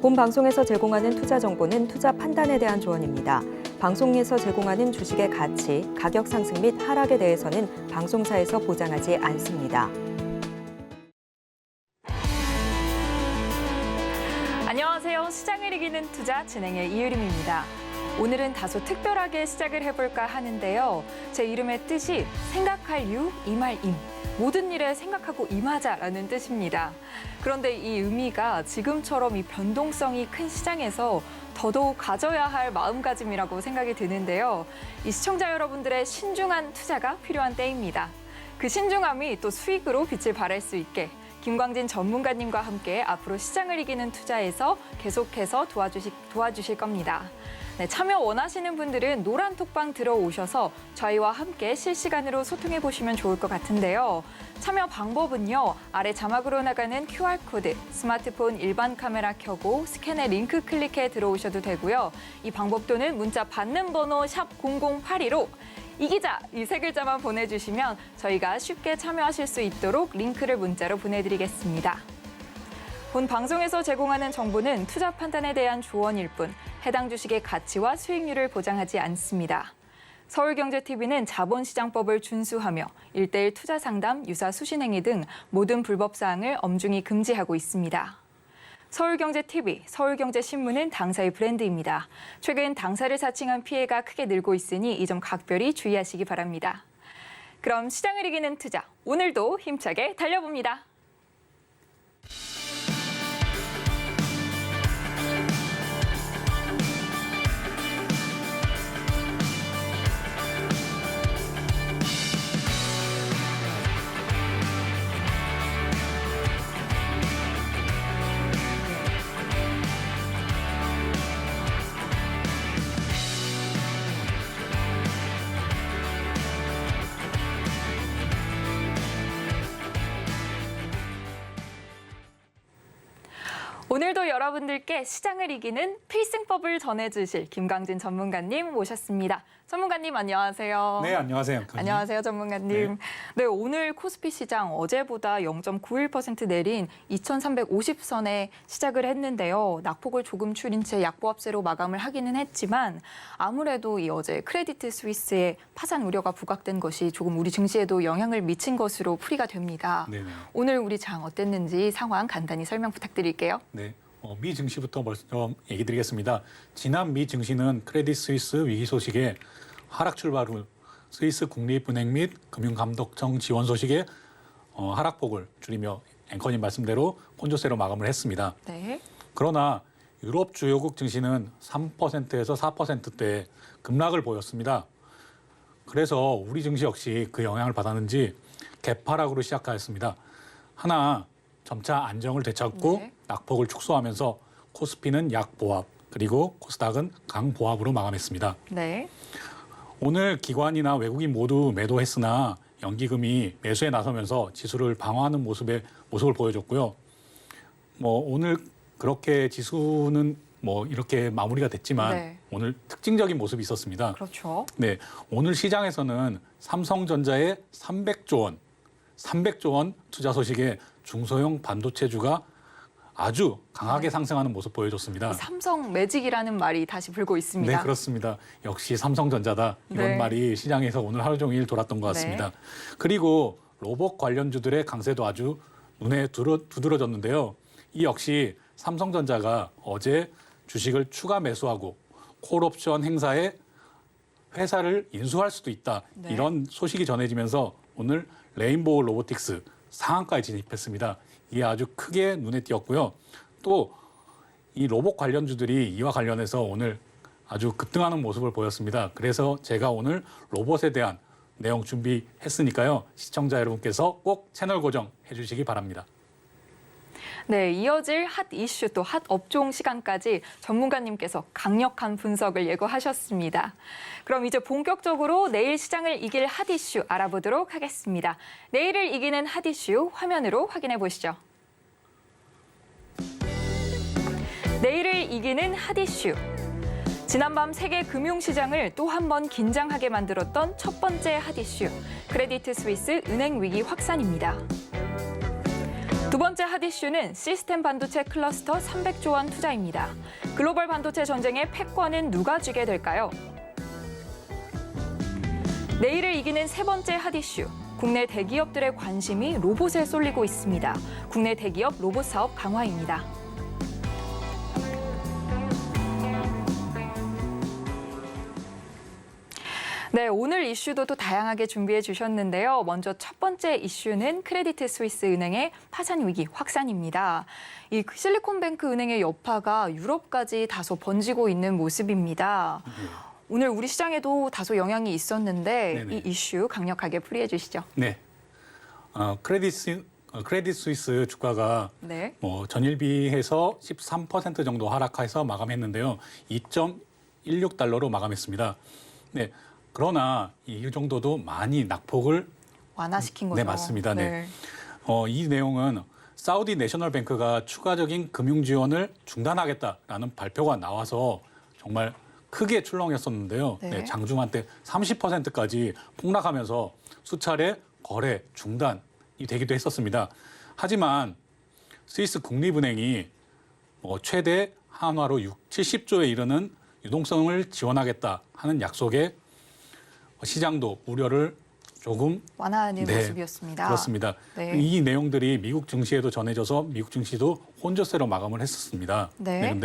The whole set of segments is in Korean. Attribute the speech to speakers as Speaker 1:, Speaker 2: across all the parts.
Speaker 1: 본 방송에서 제공하는 투자 정보는 투자 판단에 대한 조언입니다. 방송에서 제공하는 주식의 가치, 가격 상승 및 하락에 대해서는 방송사에서 보장하지 않습니다.
Speaker 2: 안녕하세요. 시장을 이기는 투자 진행의 이유림입니다. 오늘은 다소 특별하게 시작을 해볼까 하는데요. 제 이름의 뜻이 생각할 유, 임할 임. 모든 일에 생각하고 임하자라는 뜻입니다. 그런데 이 의미가 지금처럼 이 변동성이 큰 시장에서 더더욱 가져야 할 마음가짐이라고 생각이 드는데요. 이 시청자 여러분들의 신중한 투자가 필요한 때입니다. 그 신중함이 또 수익으로 빛을 발할 수 있게 김광진 전문가님과 함께 앞으로 시장을 이기는 투자에서 계속해서 도와주실 겁니다. 네, 참여 원하시는 분들은 노란 톡방 들어오셔서 저희와 함께 실시간으로 소통해 보시면 좋을 것 같은데요. 참여 방법은요. 아래 자막으로 나가는 QR코드, 스마트폰 일반 카메라 켜고 스캔의 링크 클릭해 들어오셔도 되고요. 이 방법 또는 문자 받는 번호 샵 0082로 이기자 이 세 글자만 보내주시면 저희가 쉽게 참여하실 수 있도록 링크를 문자로 보내드리겠습니다. 본 방송에서 제공하는 정보는 투자 판단에 대한 조언일 뿐 해당 주식의 가치와 수익률을 보장하지 않습니다. 서울경제TV는 자본시장법을 준수하며 1:1 투자 상담, 유사 수신행위 등 모든 불법 사항을 엄중히 금지하고 있습니다. 서울경제TV, 서울경제신문은 당사의 브랜드입니다. 최근 당사를 사칭한 피해가 크게 늘고 있으니 이 점 각별히 주의하시기 바랍니다. 그럼 시장을 이기는 투자, 오늘도 힘차게 달려봅니다. 오늘도 여러분들께 시장을 이기는 필승법을 전해주실 김광진 전문가님 모셨습니다. 전문가님 안녕하세요.
Speaker 3: 네, 안녕하세요.
Speaker 2: 안녕하세요, 전문가님. 네, 오늘 코스피 시장 어제보다 0.91% 내린 2,350선에 시작을 했는데요. 낙폭을 조금 줄인 채 약보합세로 마감을 하기는 했지만 아무래도 이 어제 크레디트 스위스의 파산 우려가 부각된 것이 조금 우리 증시에도 영향을 미친 것으로 풀이가 됩니다.
Speaker 3: 네네.
Speaker 2: 오늘 우리 장 어땠는지 상황 간단히 설명 부탁드릴게요.
Speaker 3: 네, 미 증시부터 먼저 얘기 드리겠습니다. 지난 미 증시는 크레딧 스위스 위기 소식에 하락 출발 후 스위스 국립은행 및 금융감독청 지원 소식에 하락폭을 줄이며 앵커님 말씀대로 혼조세로 마감을 했습니다.
Speaker 2: 네.
Speaker 3: 그러나 유럽 주요국 증시는 3%에서 4%대 급락을 보였습니다. 그래서 우리 증시 역시 그 영향을 받았는지 개파락으로 시작하였습니다. 하나 점차 안정을 되찾고
Speaker 2: 네.
Speaker 3: 낙폭을 축소하면서 코스피는 약보합 그리고 코스닥은 강보합으로 마감했습니다.
Speaker 2: 네.
Speaker 3: 오늘 기관이나 외국인 모두 매도했으나 연기금이 매수에 나서면서 지수를 방어하는 모습을 보여줬고요. 오늘 그렇게 지수는 이렇게 마무리가 됐지만
Speaker 2: 네.
Speaker 3: 오늘 특징적인 모습이 있었습니다.
Speaker 2: 그렇죠.
Speaker 3: 네, 오늘 시장에서는 삼성전자의 300조 원 투자 소식에 중소형 반도체주가 아주 강하게 상승하는 모습 보여줬습니다.
Speaker 2: 삼성 매직이라는 말이 다시 불고 있습니다.
Speaker 3: 네, 그렇습니다. 역시 삼성전자다. 이런
Speaker 2: 네.
Speaker 3: 말이 시장에서 오늘 하루 종일 돌았던 것 같습니다. 그리고 로봇 관련주들의 강세도 아주 눈에 두드러졌는데요. 이 역시 삼성전자가 어제 주식을 추가 매수하고 콜옵션 행사에 회사를 인수할 수도 있다.
Speaker 2: 네.
Speaker 3: 이런 소식이 전해지면서 오늘 레인보우 로보틱스 상한가에 진입했습니다. 이게 아주 크게 눈에 띄었고요. 또 이 로봇 관련주들이 이와 관련해서 오늘 아주 급등하는 모습을 보였습니다. 그래서 제가 오늘 로봇에 대한 내용 준비했으니까요. 시청자 여러분께서 꼭 채널 고정해 주시기 바랍니다.
Speaker 2: 네, 이어질 핫 이슈 또 핫 업종 시간까지 전문가님께서 강력한 분석을 예고하셨습니다. 그럼 이제 본격적으로 내일 시장을 이길 핫 이슈 알아보도록 하겠습니다. 내일을 이기는 핫 이슈 화면으로 확인해 보시죠. 내일을 이기는 핫 이슈. 지난밤 세계 금융시장을 또 한 번 긴장하게 만들었던 첫 번째 핫 이슈. 크레디트 스위스 은행 위기 확산입니다. 두 번째 핫 이슈는 시스템 반도체 클러스터 300조 원 투자입니다. 글로벌 반도체 전쟁의 패권은 누가 쥐게 될까요? 내일을 이기는 세 번째 핫 이슈. 국내 대기업들의 관심이 로봇에 쏠리고 있습니다. 국내 대기업 로봇 사업 강화입니다. 네, 오늘 이슈도 또 다양하게 준비해 주셨는데요. 먼저 첫 번째 이슈는 크레디트 스위스 은행의 파산 위기 확산입니다. 이 실리콘뱅크 은행의 여파가 유럽까지 다소 번지고 있는 모습입니다. 오늘 우리 시장에도 다소 영향이 있었는데
Speaker 3: 네네.
Speaker 2: 이 이슈 강력하게 풀이해 주시죠.
Speaker 3: 네. 크레딧 스위스 주가가
Speaker 2: 네.
Speaker 3: 전일 비해서 13% 정도 하락해서 마감했는데요. 2.16달러로 마감했습니다. 네. 그러나 이 정도도 많이 낙폭을
Speaker 2: 완화시킨 거죠.
Speaker 3: 네, 맞습니다. 네. 이 내용은 사우디 내셔널 뱅크가 추가적인 금융 지원을 중단하겠다라는 발표가 나와서 정말 크게 출렁였었는데요.
Speaker 2: 네.
Speaker 3: 네, 장중한 때 30%까지 폭락하면서 수차례 거래 중단이 되기도 했었습니다. 하지만 스위스 국립은행이 최대 한화로 70조에 이르는 유동성을 지원하겠다 하는 약속에 시장도 우려를 조금
Speaker 2: 완화하는
Speaker 3: 네,
Speaker 2: 모습이었습니다.
Speaker 3: 그렇습니다.
Speaker 2: 네.
Speaker 3: 이 내용들이 미국 증시에도 전해져서 미국 증시도 혼조세로 마감을 했었습니다.
Speaker 2: 네.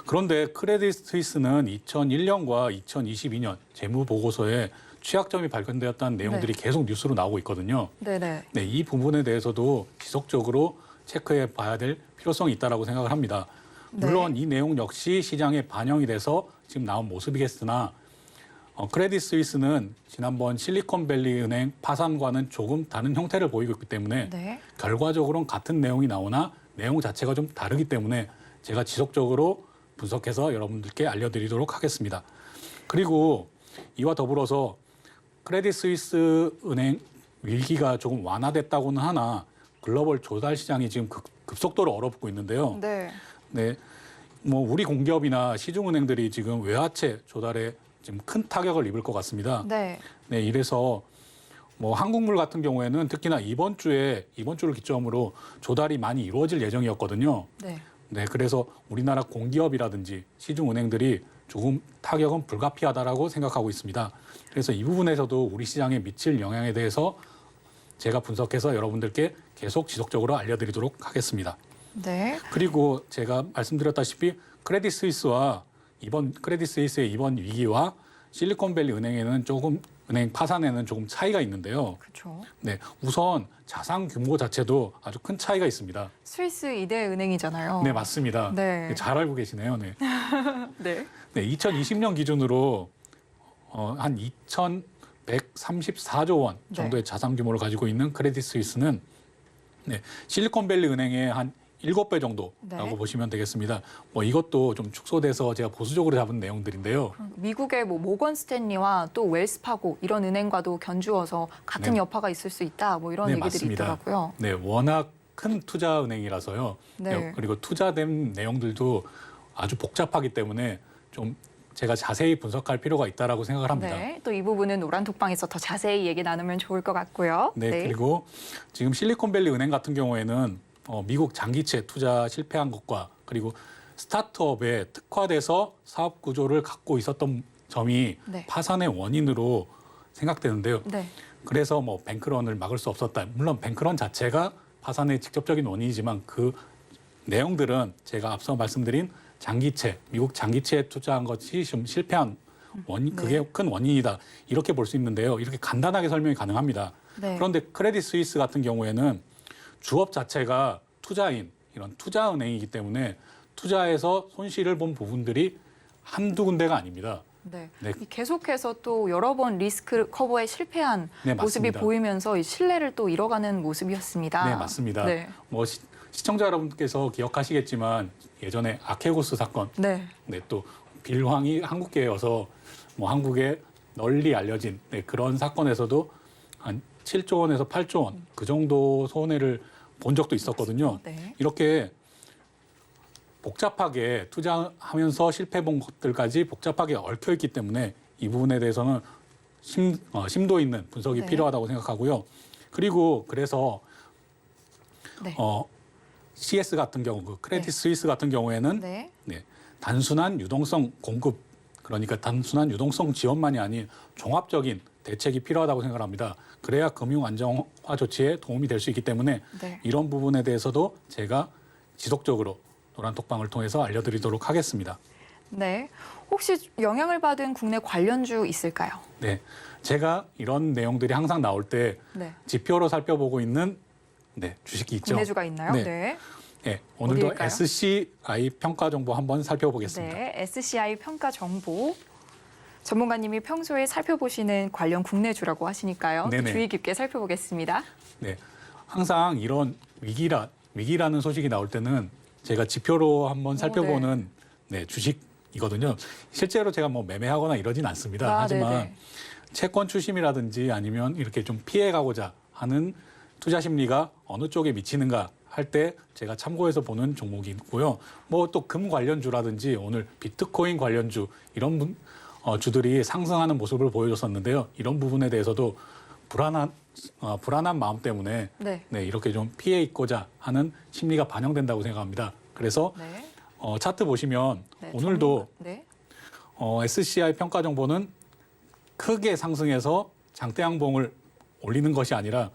Speaker 3: 그런데 크레딧 스위스는 2001년과 2022년 재무 보고서에 취약점이 발견되었다는 내용들이 계속 뉴스로 나오고 있거든요.
Speaker 2: 네네.
Speaker 3: 네, 이 부분에 대해서도 지속적으로 체크해 봐야 될 필요성이 있다고 생각을 합니다. 물론 이 내용 역시 시장에 반영이 돼서 지금 나온 모습이겠으나 크레딧 스위스는 지난번 실리콘밸리 은행 파산과는 조금 다른 형태를 보이고 있기 때문에
Speaker 2: 네.
Speaker 3: 결과적으로는 같은 내용이 나오나 내용 자체가 좀 다르기 때문에 제가 지속적으로 분석해서 여러분들께 알려드리도록 하겠습니다. 그리고 이와 더불어서 크레딧 스위스 은행 위기가 조금 완화됐다고는 하나 글로벌 조달 시장이 지금 급속도로 얼어붙고 있는데요.
Speaker 2: 네.
Speaker 3: 네, 우리 공기업이나 시중은행들이 지금 외화채 조달에 지금 큰 타격을 입을 것 같습니다.
Speaker 2: 네.
Speaker 3: 네, 이래서 한국물 같은 경우에는 특히나 이번 주를 기점으로 조달이 많이 이루어질 예정이었거든요.
Speaker 2: 네.
Speaker 3: 네, 그래서 우리나라 공기업이라든지 시중은행들이 조금 타격은 불가피하다라고 생각하고 있습니다. 그래서 이 부분에서도 우리 시장에 미칠 영향에 대해서 제가 분석해서 여러분들께 계속 지속적으로 알려드리도록 하겠습니다.
Speaker 2: 네.
Speaker 3: 그리고 제가 말씀드렸다시피 크레딧 스위스의 이번 위기와 실리콘밸리 은행에는 은행 파산에는 조금 차이가 있는데요.
Speaker 2: 그렇죠.
Speaker 3: 네, 우선 자산 규모 자체도 아주 큰 차이가 있습니다.
Speaker 2: 스위스 2대 은행이잖아요.
Speaker 3: 네, 맞습니다.
Speaker 2: 네.
Speaker 3: 잘 알고 계시네요. 네.
Speaker 2: 네.
Speaker 3: 네, 2020년 기준으로 한 2,134조 원 정도의 자산 규모를 가지고 있는 크레딧 스위스는 실리콘밸리 은행의 한 7배 정도라고 보시면 되겠습니다. 이것도 좀 축소돼서 제가 보수적으로 잡은 내용들인데요.
Speaker 2: 미국의 모건 스탠리와 또 웰스파고 이런 은행과도 견주어서 같은 여파가 있을 수 있다. 이런 얘기들이
Speaker 3: 맞습니다.
Speaker 2: 있더라고요.
Speaker 3: 네, 워낙 큰 투자 은행이라서요.
Speaker 2: 네.
Speaker 3: 그리고 투자된 내용들도 아주 복잡하기 때문에 좀 제가 자세히 분석할 필요가 있다라고 생각을 합니다.
Speaker 2: 네. 또 이 부분은 노란톡방에서 더 자세히 얘기 나누면 좋을 것 같고요.
Speaker 3: 네, 그리고 지금 실리콘밸리 은행 같은 경우에는 미국 장기채 투자 실패한 것과 그리고 스타트업에 특화돼서 사업 구조를 갖고 있었던 점이 파산의 원인으로 생각되는데요.
Speaker 2: 네.
Speaker 3: 그래서 뱅크런을 막을 수 없었다. 물론 뱅크런 자체가 파산의 직접적인 원인이지만 그 내용들은 제가 앞서 말씀드린 미국 장기채에 투자한 것이 좀 실패한 원인, 그게 큰 원인이다. 이렇게 볼 수 있는데요. 이렇게 간단하게 설명이 가능합니다.
Speaker 2: 네.
Speaker 3: 그런데 크레딧 스위스 같은 경우에는 주업 자체가 투자인, 이런 투자은행이기 때문에 투자에서 손실을 본 부분들이 한두 군데가 아닙니다.
Speaker 2: 네.
Speaker 3: 네.
Speaker 2: 계속해서 또 여러 번 리스크 커버에 실패한 모습이
Speaker 3: 맞습니다.
Speaker 2: 보이면서 이 신뢰를 또 잃어가는 모습이었습니다.
Speaker 3: 네, 맞습니다.
Speaker 2: 네.
Speaker 3: 시청자 여러분께서 기억하시겠지만 예전에 아케고스 사건,
Speaker 2: 네.
Speaker 3: 또 빌황이 한국계에 와서 한국에 널리 알려진 그런 사건에서도 한 7조 원에서 8조 원 그 정도 손해를 본 적도 있었거든요.
Speaker 2: 네.
Speaker 3: 이렇게 복잡하게 투자하면서 실패 본 것들까지 복잡하게 얽혀 있기 때문에 이 부분에 대해서는 심도 있는 분석이 필요하다고 생각하고요. 그리고 그래서 CS 같은 경우, 그 크레딧 스위스 같은 경우에는
Speaker 2: 네.
Speaker 3: 네, 단순한 유동성 공급, 그러니까 단순한 유동성 지원만이 아닌 종합적인 대책이 필요하다고 생각합니다. 그래야 금융 안정화 조치에 도움이 될 수 있기 때문에
Speaker 2: 네.
Speaker 3: 이런 부분에 대해서도 제가 지속적으로 노란톡방을 통해서 알려드리도록 하겠습니다.
Speaker 2: 네. 혹시 영향을 받은 국내 관련주 있을까요?
Speaker 3: 네, 제가 이런 내용들이 항상 나올 때
Speaker 2: 네.
Speaker 3: 지표로 살펴보고 있는 주식이 있죠.
Speaker 2: 국내주가 있나요?
Speaker 3: 네.
Speaker 2: 네.
Speaker 3: 네, 오늘도
Speaker 2: 어디일까요?
Speaker 3: SCI 평가 정보 한번 살펴보겠습니다.
Speaker 2: 네. SCI 평가 정보. 전문가님이 평소에 살펴보시는 관련 국내주라고 하시니까요. 또
Speaker 3: 네네.
Speaker 2: 주의 깊게 살펴보겠습니다.
Speaker 3: 네, 항상 이런 위기라는 소식이 나올 때는 제가 지표로 한번 살펴보는 주식이거든요. 실제로 제가 뭐 매매하거나 이러진 않습니다. 하지만
Speaker 2: 네네.
Speaker 3: 채권 추심이라든지 아니면 이렇게 좀 피해가고자 하는 투자 심리가 어느 쪽에 미치는가 할 때 제가 참고해서 보는 종목이 있고요. 뭐 또 금 관련주라든지 오늘 비트코인 관련주 이런 주들이 상승하는 모습을 보여줬었는데요. 이런 부분에 대해서도 불안한 마음 때문에
Speaker 2: 네.
Speaker 3: 이렇게 좀 피해 있고자 하는 심리가 반영된다고 생각합니다. 그래서
Speaker 2: 네.
Speaker 3: 차트 보시면
Speaker 2: 네.
Speaker 3: 오늘도
Speaker 2: 네.
Speaker 3: SCI 평가 정보는 크게 상승해서 장대양봉을 올리는 것이 아니라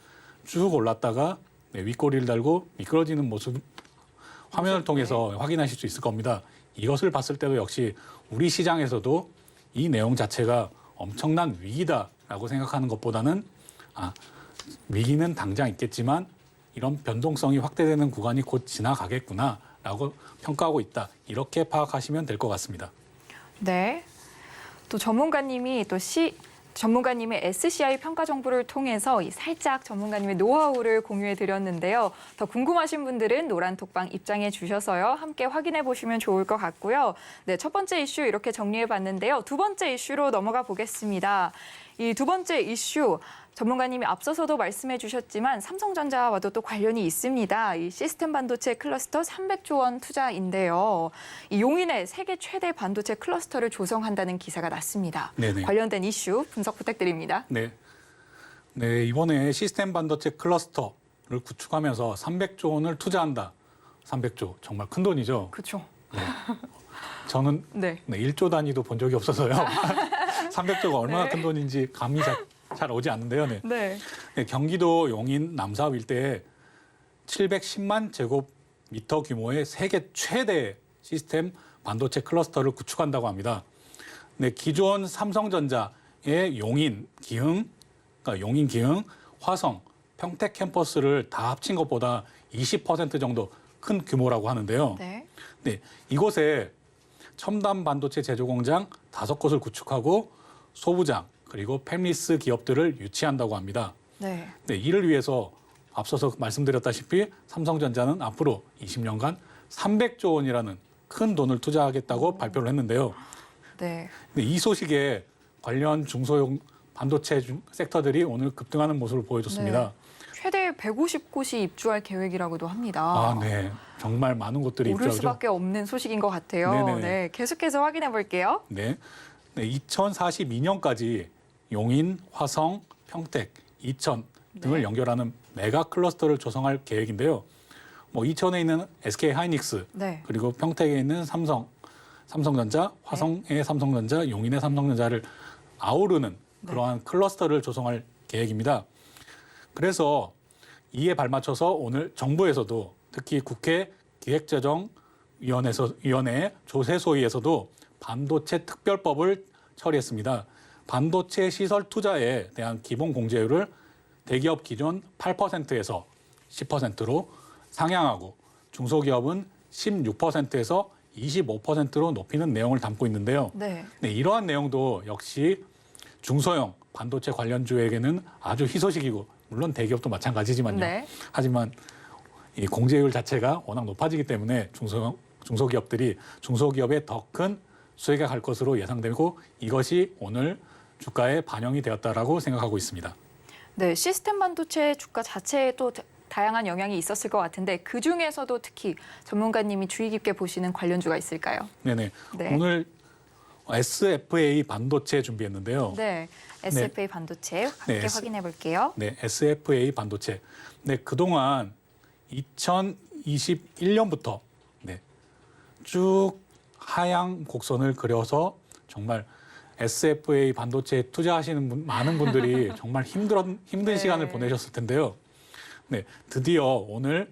Speaker 3: 쭉 올랐다가 윗꼬리를 달고 미끄러지는 모습 화면을 통해서 확인하실 수 있을 겁니다. 이것을 봤을 때도 역시 우리 시장에서도 이 내용 자체가 엄청난 위기다라고 생각하는 것보다는 위기는 당장 있겠지만 이런 변동성이 확대되는 구간이 곧 지나가겠구나라고 평가하고 있다. 이렇게 파악하시면 될 것 같습니다.
Speaker 2: 네. 또 전문가님의 SCI 평가 정보를 통해서 살짝 전문가님의 노하우를 공유해 드렸는데요. 더 궁금하신 분들은 노란톡방 입장해 주셔서요. 함께 확인해 보시면 좋을 것 같고요. 네, 첫 번째 이슈 이렇게 정리해 봤는데요. 두 번째 이슈로 넘어가 보겠습니다. 이 두 번째 이슈 전문가님이 앞서서도 말씀해 주셨지만 삼성전자와도 또 관련이 있습니다. 이 시스템 반도체 클러스터 300조 원 투자인데요. 이 용인의 세계 최대 반도체 클러스터를 조성한다는 기사가 났습니다.
Speaker 3: 네네.
Speaker 2: 관련된 이슈 분석 부탁드립니다.
Speaker 3: 네, 이번에 시스템 반도체 클러스터를 구축하면서 300조 원을 투자한다. 300조 정말 큰 돈이죠.
Speaker 2: 그렇죠.
Speaker 3: 저는
Speaker 2: 네.
Speaker 3: 1조 단위도 본 적이 없어서요. 300조가 얼마나
Speaker 2: 네.
Speaker 3: 큰 돈인지 감이 잘 오지 않는데요.
Speaker 2: 네.
Speaker 3: 경기도 용인 남사읍 일대에 710만 제곱미터 규모의 세계 최대 시스템 반도체 클러스터를 구축한다고 합니다. 기존 삼성전자의 용인, 기흥, 화성, 평택 캠퍼스를 다 합친 것보다 20% 정도 큰 규모라고 하는데요.
Speaker 2: 네.
Speaker 3: 이곳에 첨단 반도체 제조 공장 5곳을 구축하고 소부장 그리고 팹리스 기업들을 유치한다고 합니다.
Speaker 2: 네.
Speaker 3: 이를 위해서 앞서서 말씀드렸다시피 삼성전자는 앞으로 20년간 300조 원이라는 큰 돈을 투자하겠다고 발표를 했는데요.
Speaker 2: 네.
Speaker 3: 이 소식에 관련 중소형 반도체 섹터들이 오늘 급등하는 모습을 보여줬습니다.
Speaker 2: 최대 150곳이 입주할 계획이라고도 합니다.
Speaker 3: 네. 정말 많은 곳들이
Speaker 2: 오를
Speaker 3: 입주하죠.
Speaker 2: 수밖에 없는 소식인 것 같아요.
Speaker 3: 네네네.
Speaker 2: 네, 계속해서 확인해 볼게요.
Speaker 3: 2042년까지 용인, 화성, 평택, 이천 등을 연결하는 메가 클러스터를 조성할 계획인데요. 이천에 있는 SK 하이닉스,
Speaker 2: 네.
Speaker 3: 그리고 평택에 있는 삼성전자, 화성의 삼성전자, 용인의 삼성전자를 아우르는 그러한 클러스터를 조성할 계획입니다. 그래서 이에 발맞춰서 오늘 정부에서도 특히 국회 기획재정위원회 조세소위에서도 반도체 특별법을 처리했습니다. 반도체 시설 투자에 대한 기본 공제율을 대기업 기존 8%에서 10%로 상향하고 중소기업은 16%에서 25%로 높이는 내용을 담고 있는데요.
Speaker 2: 네.
Speaker 3: 이러한 내용도 역시 중소형 반도체 관련주에게는 아주 희소식이고 물론 대기업도 마찬가지지만요.
Speaker 2: 네.
Speaker 3: 하지만 이 공제율 자체가 워낙 높아지기 때문에 중소기업에 더 큰 수혜가 갈 것으로 예상되고 이것이 오늘 주가에 반영이 되었다라고 생각하고 있습니다.
Speaker 2: 네, 시스템 반도체 주가 자체에 또 다양한 영향이 있었을 것 같은데 그 중에서도 특히 전문가님이 주의 깊게 보시는 관련주가 있을까요?
Speaker 3: 네네.
Speaker 2: 네.
Speaker 3: 오늘 SFA 반도체 준비했는데요.
Speaker 2: 네, SFA 반도체 함께
Speaker 3: 네,
Speaker 2: 확인해 볼게요.
Speaker 3: SFA 반도체. 그동안 2021년부터 쭉 하향 곡선을 그려서 정말 SFA 반도체에 투자하시는 많은 분들이 정말 힘든
Speaker 2: 네.
Speaker 3: 시간을 보내셨을 텐데요. 네, 드디어 오늘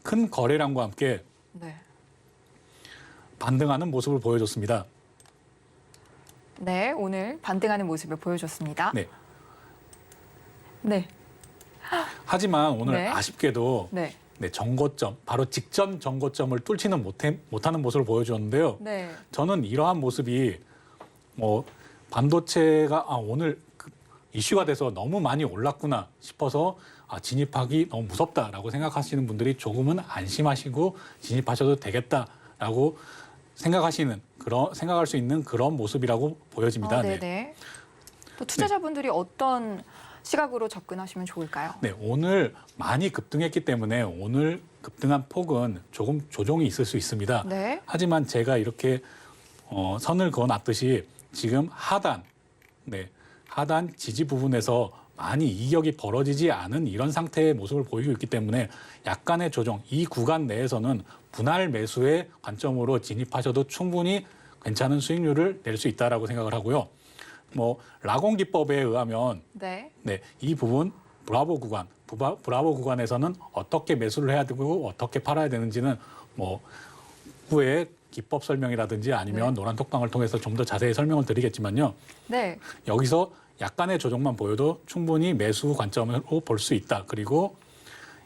Speaker 3: 큰 거래량과 함께
Speaker 2: 네.
Speaker 3: 반등하는 모습을 보여줬습니다.
Speaker 2: 네, 오늘 반등하는 모습을 보여줬습니다.
Speaker 3: 네.
Speaker 2: 네.
Speaker 3: 하지만 오늘
Speaker 2: 네.
Speaker 3: 아쉽게도
Speaker 2: 네.
Speaker 3: 정고점, 바로 직전 정고점을 뚫지는 못하는 모습을 보여주었는데요.
Speaker 2: 네.
Speaker 3: 저는 이러한 모습이 반도체가 오늘 이슈가 돼서 너무 많이 올랐구나 싶어서 진입하기 너무 무섭다라고 생각하시는 분들이 조금은 안심하시고 진입하셔도 되겠다라고 생각할 수 있는 그런 모습이라고 보여집니다.
Speaker 2: 네네. 또 투자자분들이 어떤 시각으로 접근하시면 좋을까요?
Speaker 3: 네, 오늘 많이 급등했기 때문에 오늘 급등한 폭은 조금 조정이 있을 수 있습니다.
Speaker 2: 네.
Speaker 3: 하지만 제가 이렇게 선을 그어놨듯이 지금 하단 지지 부분에서 많이 이격이 벌어지지 않은 이런 상태의 모습을 보이고 있기 때문에 약간의 조정, 이 구간 내에서는 분할 매수의 관점으로 진입하셔도 충분히 괜찮은 수익률을 낼 수 있다라고 생각을 하고요. 라곤 기법에 의하면
Speaker 2: 네.
Speaker 3: 이 부분 브라보 구간에서는 어떻게 매수를 해야 되고 어떻게 팔아야 되는지는 후에 기법 설명이라든지 아니면 노란 톡방을 통해서 좀 더 자세히 설명을 드리겠지만요.
Speaker 2: 네.
Speaker 3: 여기서 약간의 조정만 보여도 충분히 매수 관점으로 볼 수 있다. 그리고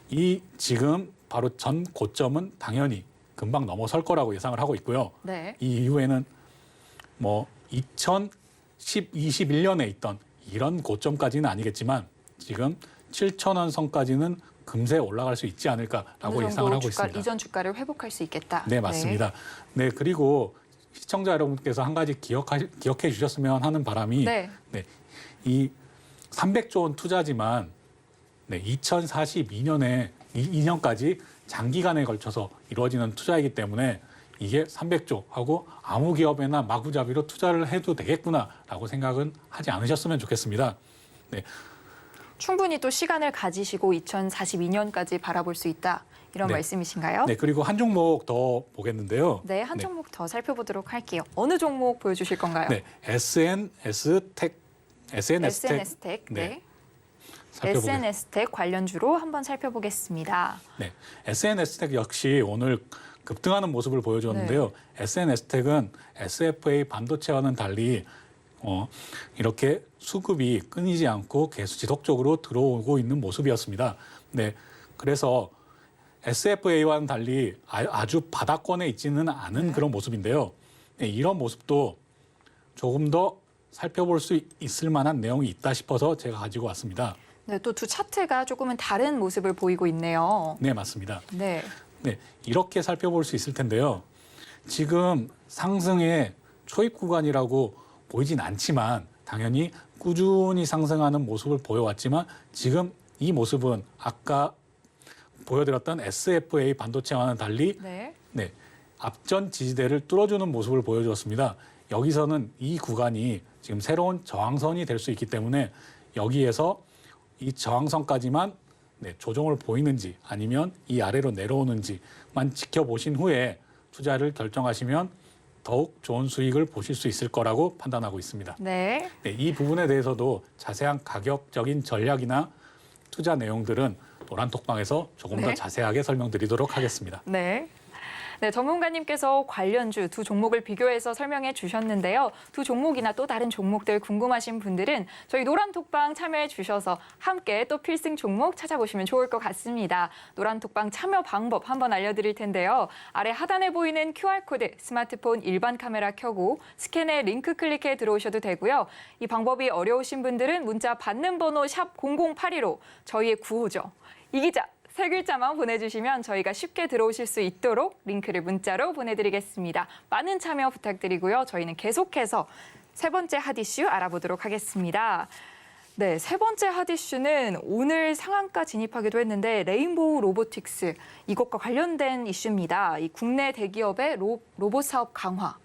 Speaker 3: 이 지금 바로 전 고점은 당연히 금방 넘어설 거라고 예상을 하고 있고요.
Speaker 2: 네.
Speaker 3: 이 이후에는 2021년에 있던 이런 고점까지는 아니겠지만 지금 7,000원 선까지는 금세 올라갈 수 있지 않을까라고 예상을 하고 있습니다.
Speaker 2: 이전 주가를 회복할 수 있겠다.
Speaker 3: 네, 맞습니다. 네, 그리고 시청자 여러분께서 한 가지 기억해 주셨으면 하는 바람이 이 300조 원 투자지만 2042년에 2년까지 장기간에 걸쳐서 이루어지는 투자이기 때문에 이게 300조 하고 아무 기업에나 마구잡이로 투자를 해도 되겠구나라고 생각은 하지 않으셨으면 좋겠습니다. 네.
Speaker 2: 충분히 또 시간을 가지시고 2042년까지 바라볼 수 있다. 이런 말씀이신가요?
Speaker 3: 네, 그리고 한 종목 더 보겠는데요.
Speaker 2: 네, 한 종목 더 살펴보도록 할게요. 어느 종목 보여주실 건가요?
Speaker 3: 네, SNS텍.
Speaker 2: SNS텍. 네. SNS텍 관련주로 한번 살펴보겠습니다.
Speaker 3: 네, SNS텍 역시 오늘 급등하는 모습을 보여줬는데요. SNS텍은 SFA 반도체와는 달리 이렇게 수급이 끊이지 않고 계속 지속적으로 들어오고 있는 모습이었습니다. 네, 그래서 SFA와는 달리 아주 바닥권에 있지는 않은 그런 모습인데요. 네, 이런 모습도 조금 더 살펴볼 수 있을 만한 내용이 있다 싶어서 제가 가지고 왔습니다.
Speaker 2: 네, 또 두 차트가 조금은 다른 모습을 보이고 있네요.
Speaker 3: 네, 맞습니다.
Speaker 2: 네.
Speaker 3: 네, 이렇게 살펴볼 수 있을 텐데요. 지금 상승의 초입 구간이라고 보이진 않지만 당연히 꾸준히 상승하는 모습을 보여왔지만 지금 이 모습은 아까 보여드렸던 SFA 반도체와는 달리 앞전 지지대를 뚫어주는 모습을 보여주었습니다. 여기서는 이 구간이 지금 새로운 저항선이 될 수 있기 때문에 여기에서 이 저항선까지만 조정을 보이는지 아니면 이 아래로 내려오는지만 지켜보신 후에 투자를 결정하시면 더욱 좋은 수익을 보실 수 있을 거라고 판단하고 있습니다.
Speaker 2: 네.
Speaker 3: 이 부분에 대해서도 자세한 가격적인 전략이나 투자 내용들은 노란톡방에서 조금 더 자세하게 설명드리도록 하겠습니다.
Speaker 2: 네. 네, 전문가님께서 관련주 두 종목을 비교해서 설명해 주셨는데요. 두 종목이나 또 다른 종목들 궁금하신 분들은 저희 노란톡방 참여해 주셔서 함께 또 필승 종목 찾아보시면 좋을 것 같습니다. 노란톡방 참여 방법 한번 알려드릴 텐데요. 아래 하단에 보이는 QR코드 스마트폰 일반 카메라 켜고 스캔에 링크 클릭해 들어오셔도 되고요. 이 방법이 어려우신 분들은 문자 받는 번호 샵 0082로 저희의 구호죠. 이기자! 세 글자만 보내주시면 저희가 쉽게 들어오실 수 있도록 링크를 문자로 보내드리겠습니다. 많은 참여 부탁드리고요. 저희는 계속해서 세 번째 핫이슈 알아보도록 하겠습니다. 네, 세 번째 핫이슈는 오늘 상한가 진입하기도 했는데 레인보우 로보틱스 이것과 관련된 이슈입니다. 이 국내 대기업의 로봇 사업 강화.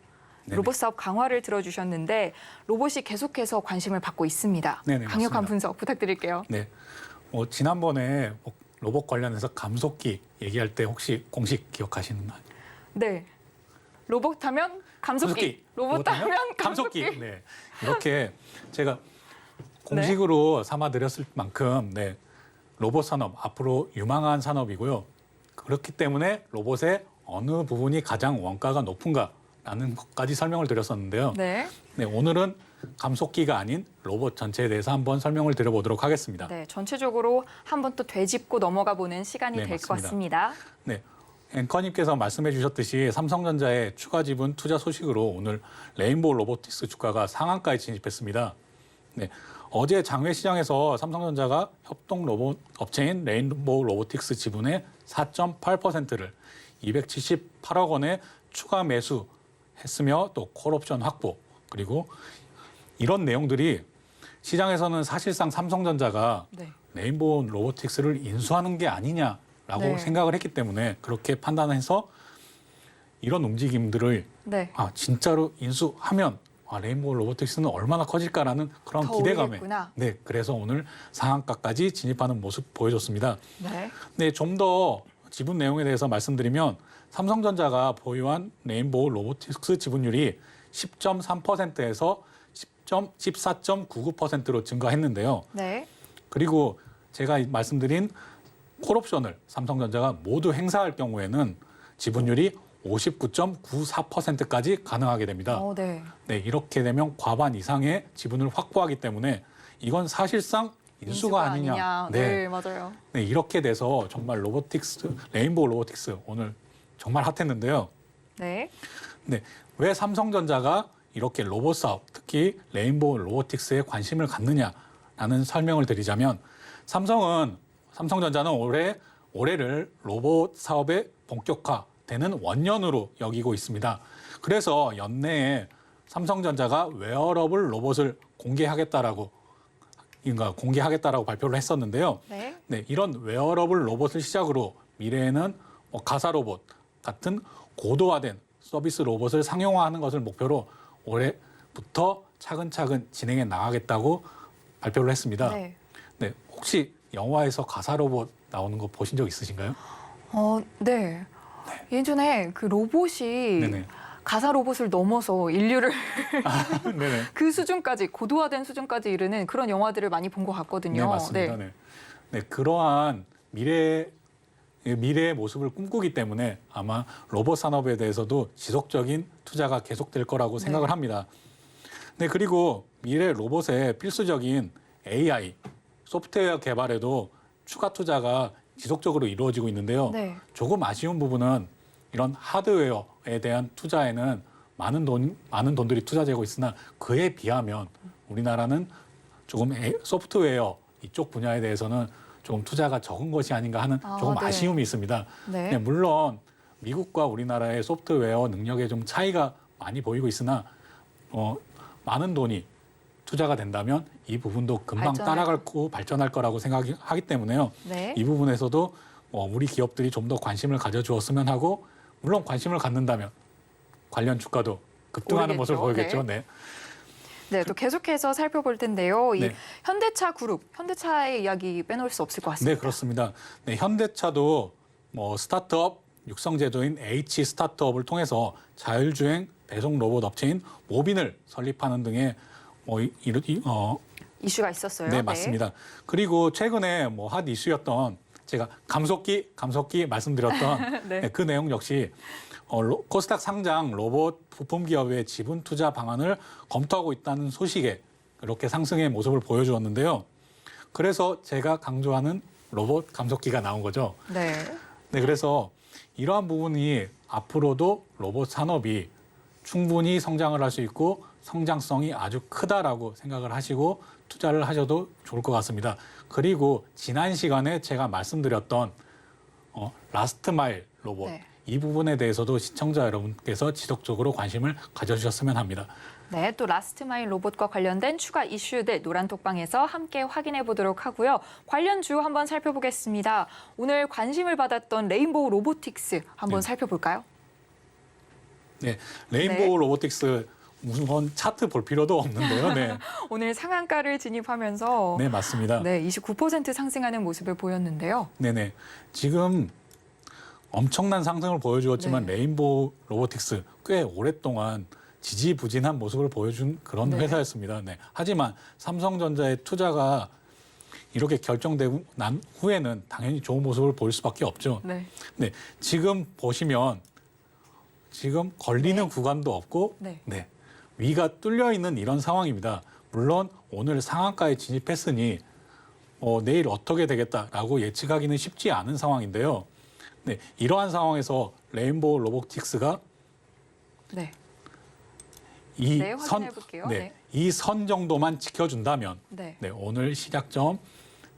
Speaker 2: 로봇 사업 강화를 들어주셨는데 로봇이 계속해서 관심을 받고 있습니다.
Speaker 3: 네네,
Speaker 2: 강력한
Speaker 3: 맞습니다.
Speaker 2: 분석 부탁드릴게요.
Speaker 3: 네, 지난번에 로봇 관련해서 감속기 얘기할 때 혹시 공식 기억하시나요?
Speaker 2: 네. 로봇 하면 감속기. 로봇 하면 감속기.
Speaker 3: 네. 이렇게 제가 공식으로 삼아드렸을 만큼 네. 로봇 산업 앞으로 유망한 산업이고요. 그렇기 때문에 로봇의 어느 부분이 가장 원가가 높은가라는 것까지 설명을 드렸었는데요.
Speaker 2: 네.
Speaker 3: 네, 오늘은 감속기가 아닌 로봇 전체에 대해서 한번 설명을 드려보도록 하겠습니다.
Speaker 2: 네, 전체적으로 한번 또 되짚고 넘어가 보는 시간이
Speaker 3: 네,
Speaker 2: 될 것
Speaker 3: 맞습니다.
Speaker 2: 같습니다.
Speaker 3: 네, 앵커님께서 말씀해 주셨듯이 삼성전자의 추가 지분 투자 소식으로 오늘 레인보우 로보틱스 주가가 상한가에 진입했습니다. 네, 어제 장외 시장에서 삼성전자가 협동 로봇 업체인 레인보우 로보틱스 지분의 4.8%를 278억 원에 추가 매수했으며 또 콜옵션 확보 그리고 이런 내용들이 시장에서는 사실상 삼성전자가
Speaker 2: 네.
Speaker 3: 레인보우 로보틱스를 인수하는 게 아니냐라고
Speaker 2: 네.
Speaker 3: 생각을 했기 때문에 그렇게 판단해서 이런 움직임들을
Speaker 2: 네.
Speaker 3: 진짜로 인수하면 레인보우 로보틱스는 얼마나 커질까라는 그런
Speaker 2: 더
Speaker 3: 기대감에
Speaker 2: 오르겠구나.
Speaker 3: 네, 그래서 오늘 상한가까지 진입하는 모습 보여줬습니다.
Speaker 2: 네.
Speaker 3: 네, 좀 더 지분 내용에 대해서 말씀드리면 삼성전자가 보유한 레인보우 로보틱스 지분율이 10.3%에서 14.99%로 증가했는데요.
Speaker 2: 네.
Speaker 3: 그리고 제가 말씀드린 콜옵션을 삼성전자가 모두 행사할 경우에는 지분율이 59.94%까지 가능하게 됩니다.
Speaker 2: 네.
Speaker 3: 네, 이렇게 되면 과반 이상의 지분을 확보하기 때문에 이건 사실상 인수가 아니냐.
Speaker 2: 네, 맞아요.
Speaker 3: 네, 이렇게 돼서 정말 레인보우 로보틱스 오늘 정말 핫했는데요.
Speaker 2: 네.
Speaker 3: 네, 왜 삼성전자가 이렇게 로봇 사업, 특히 레인보우 로보틱스에 관심을 갖느냐라는 설명을 드리자면 삼성전자는 올해를 로봇 사업의 본격화되는 원년으로 여기고 있습니다. 그래서 연내에 삼성전자가 웨어러블 로봇을 공개하겠다라고 발표를 했었는데요.
Speaker 2: 네.
Speaker 3: 네, 이런 웨어러블 로봇을 시작으로 미래에는 가사 로봇 같은 고도화된 서비스 로봇을 상용화하는 것을 목표로 올해부터 차근차근 진행해 나가겠다고 발표를 했습니다.
Speaker 2: 네.
Speaker 3: 네, 혹시 영화에서 가사 로봇 나오는 거 보신 적 있으신가요?
Speaker 2: 네. 예전에 그 로봇이
Speaker 3: 네네.
Speaker 2: 가사 로봇을 넘어서 인류를
Speaker 3: 네네.
Speaker 2: 그 수준까지 고도화된 수준까지 이르는 그런 영화들을 많이 본 것 같거든요.
Speaker 3: 네, 맞습니다. 네. 네, 그러한 미래의 모습을 꿈꾸기 때문에 아마 로봇 산업에 대해서도 지속적인 투자가 계속될 거라고 생각을 합니다. 네, 그리고 미래 로봇의 필수적인 AI, 소프트웨어 개발에도 추가 투자가 지속적으로 이루어지고 있는데요.
Speaker 2: 네.
Speaker 3: 조금 아쉬운 부분은 이런 하드웨어에 대한 투자에는 많은 돈들이 투자되고 있으나 그에 비하면 우리나라는 조금 소프트웨어 이쪽 분야에 대해서는 조금 투자가 적은 것이 아닌가 하는 조금
Speaker 2: 네.
Speaker 3: 아쉬움이 있습니다.
Speaker 2: 네.
Speaker 3: 네, 물론 미국과 우리나라의 소프트웨어 능력에 좀 차이가 많이 보이고 있으나 많은 돈이 투자가 된다면 이 부분도 금방 따라가고 발전할 거라고 생각하기 때문에요.
Speaker 2: 네.
Speaker 3: 이 부분에서도 우리 기업들이 좀 더 관심을 가져주었으면 하고 물론 관심을 갖는다면 관련 주가도 급등하는 모습을 보이겠죠. 네.
Speaker 2: 네, 또 계속해서 살펴볼 텐데요. 이
Speaker 3: 네.
Speaker 2: 현대차 그룹, 현대차의 이야기 빼놓을 수 없을 것 같습니다.
Speaker 3: 네, 그렇습니다. 네, 현대차도 스타트업 육성 제도인 H 스타트업을 통해서 자율주행 배송 로봇 업체인 모빈을 설립하는 등의
Speaker 2: 이슈가 있었어요.
Speaker 3: 네, 맞습니다. 그리고 최근에 핫 이슈였던 제가 감속기 말씀드렸던
Speaker 2: 네.
Speaker 3: 네, 그 내용 역시 코스닥 상장 로봇 부품 기업의 지분 투자 방안을 검토하고 있다는 소식에 이렇게 상승의 모습을 보여주었는데요. 그래서 제가 강조하는 로봇 감속기가 나온 거죠.
Speaker 2: 네.
Speaker 3: 네, 그래서 이러한 부분이 앞으로도 로봇 산업이 충분히 성장을 할 수 있고 성장성이 아주 크다라고 생각을 하시고 투자를 하셔도 좋을 것 같습니다. 그리고 지난 시간에 제가 말씀드렸던 라스트 마일 로봇
Speaker 2: 네.
Speaker 3: 이 부분에 대해서도 시청자 여러분께서 지속적으로 관심을 가져주셨으면 합니다.
Speaker 2: 네, 또 라스트 마일 로봇과 관련된 추가 이슈들 노란톡방에서 함께 확인해 보도록 하고요. 관련 주 한번 살펴보겠습니다. 오늘 관심을 받았던 레인보우 로보틱스 한번
Speaker 3: 네.
Speaker 2: 살펴볼까요?
Speaker 3: 네, 레인보우 로보틱스 무슨 차트 볼 필요도 없는데요. 네,
Speaker 2: 오늘 상한가를 진입하면서
Speaker 3: 네 맞습니다.
Speaker 2: 네, 29% 상승하는 모습을 보였는데요.
Speaker 3: 네네. 지금 엄청난 상승을 보여주었지만
Speaker 2: 네.
Speaker 3: 레인보우 로보틱스 꽤 오랫동안 지지부진한 모습을 보여준 그런
Speaker 2: 네.
Speaker 3: 회사였습니다. 네. 하지만 삼성전자의 투자가 이렇게 결정되고 난 후에는 당연히 좋은 모습을 보일 수밖에 없죠.
Speaker 2: 네.
Speaker 3: 네. 지금 보시면 지금 걸리는
Speaker 2: 네.
Speaker 3: 구간도 없고
Speaker 2: 네.
Speaker 3: 네. 위가 뚫려 있는 이런 상황입니다. 물론 오늘 상한가에 진입했으니 내일 어떻게 되겠다라고 예측하기는 쉽지 않은 상황인데요. 네, 이러한 상황에서 레인보우 로보틱스가
Speaker 2: 네.
Speaker 3: 이
Speaker 2: 네,
Speaker 3: 선,
Speaker 2: 확인해 볼게요.
Speaker 3: 네,
Speaker 2: 네.
Speaker 3: 이 선 정도만 지켜준다면,
Speaker 2: 네.
Speaker 3: 네, 오늘 시작점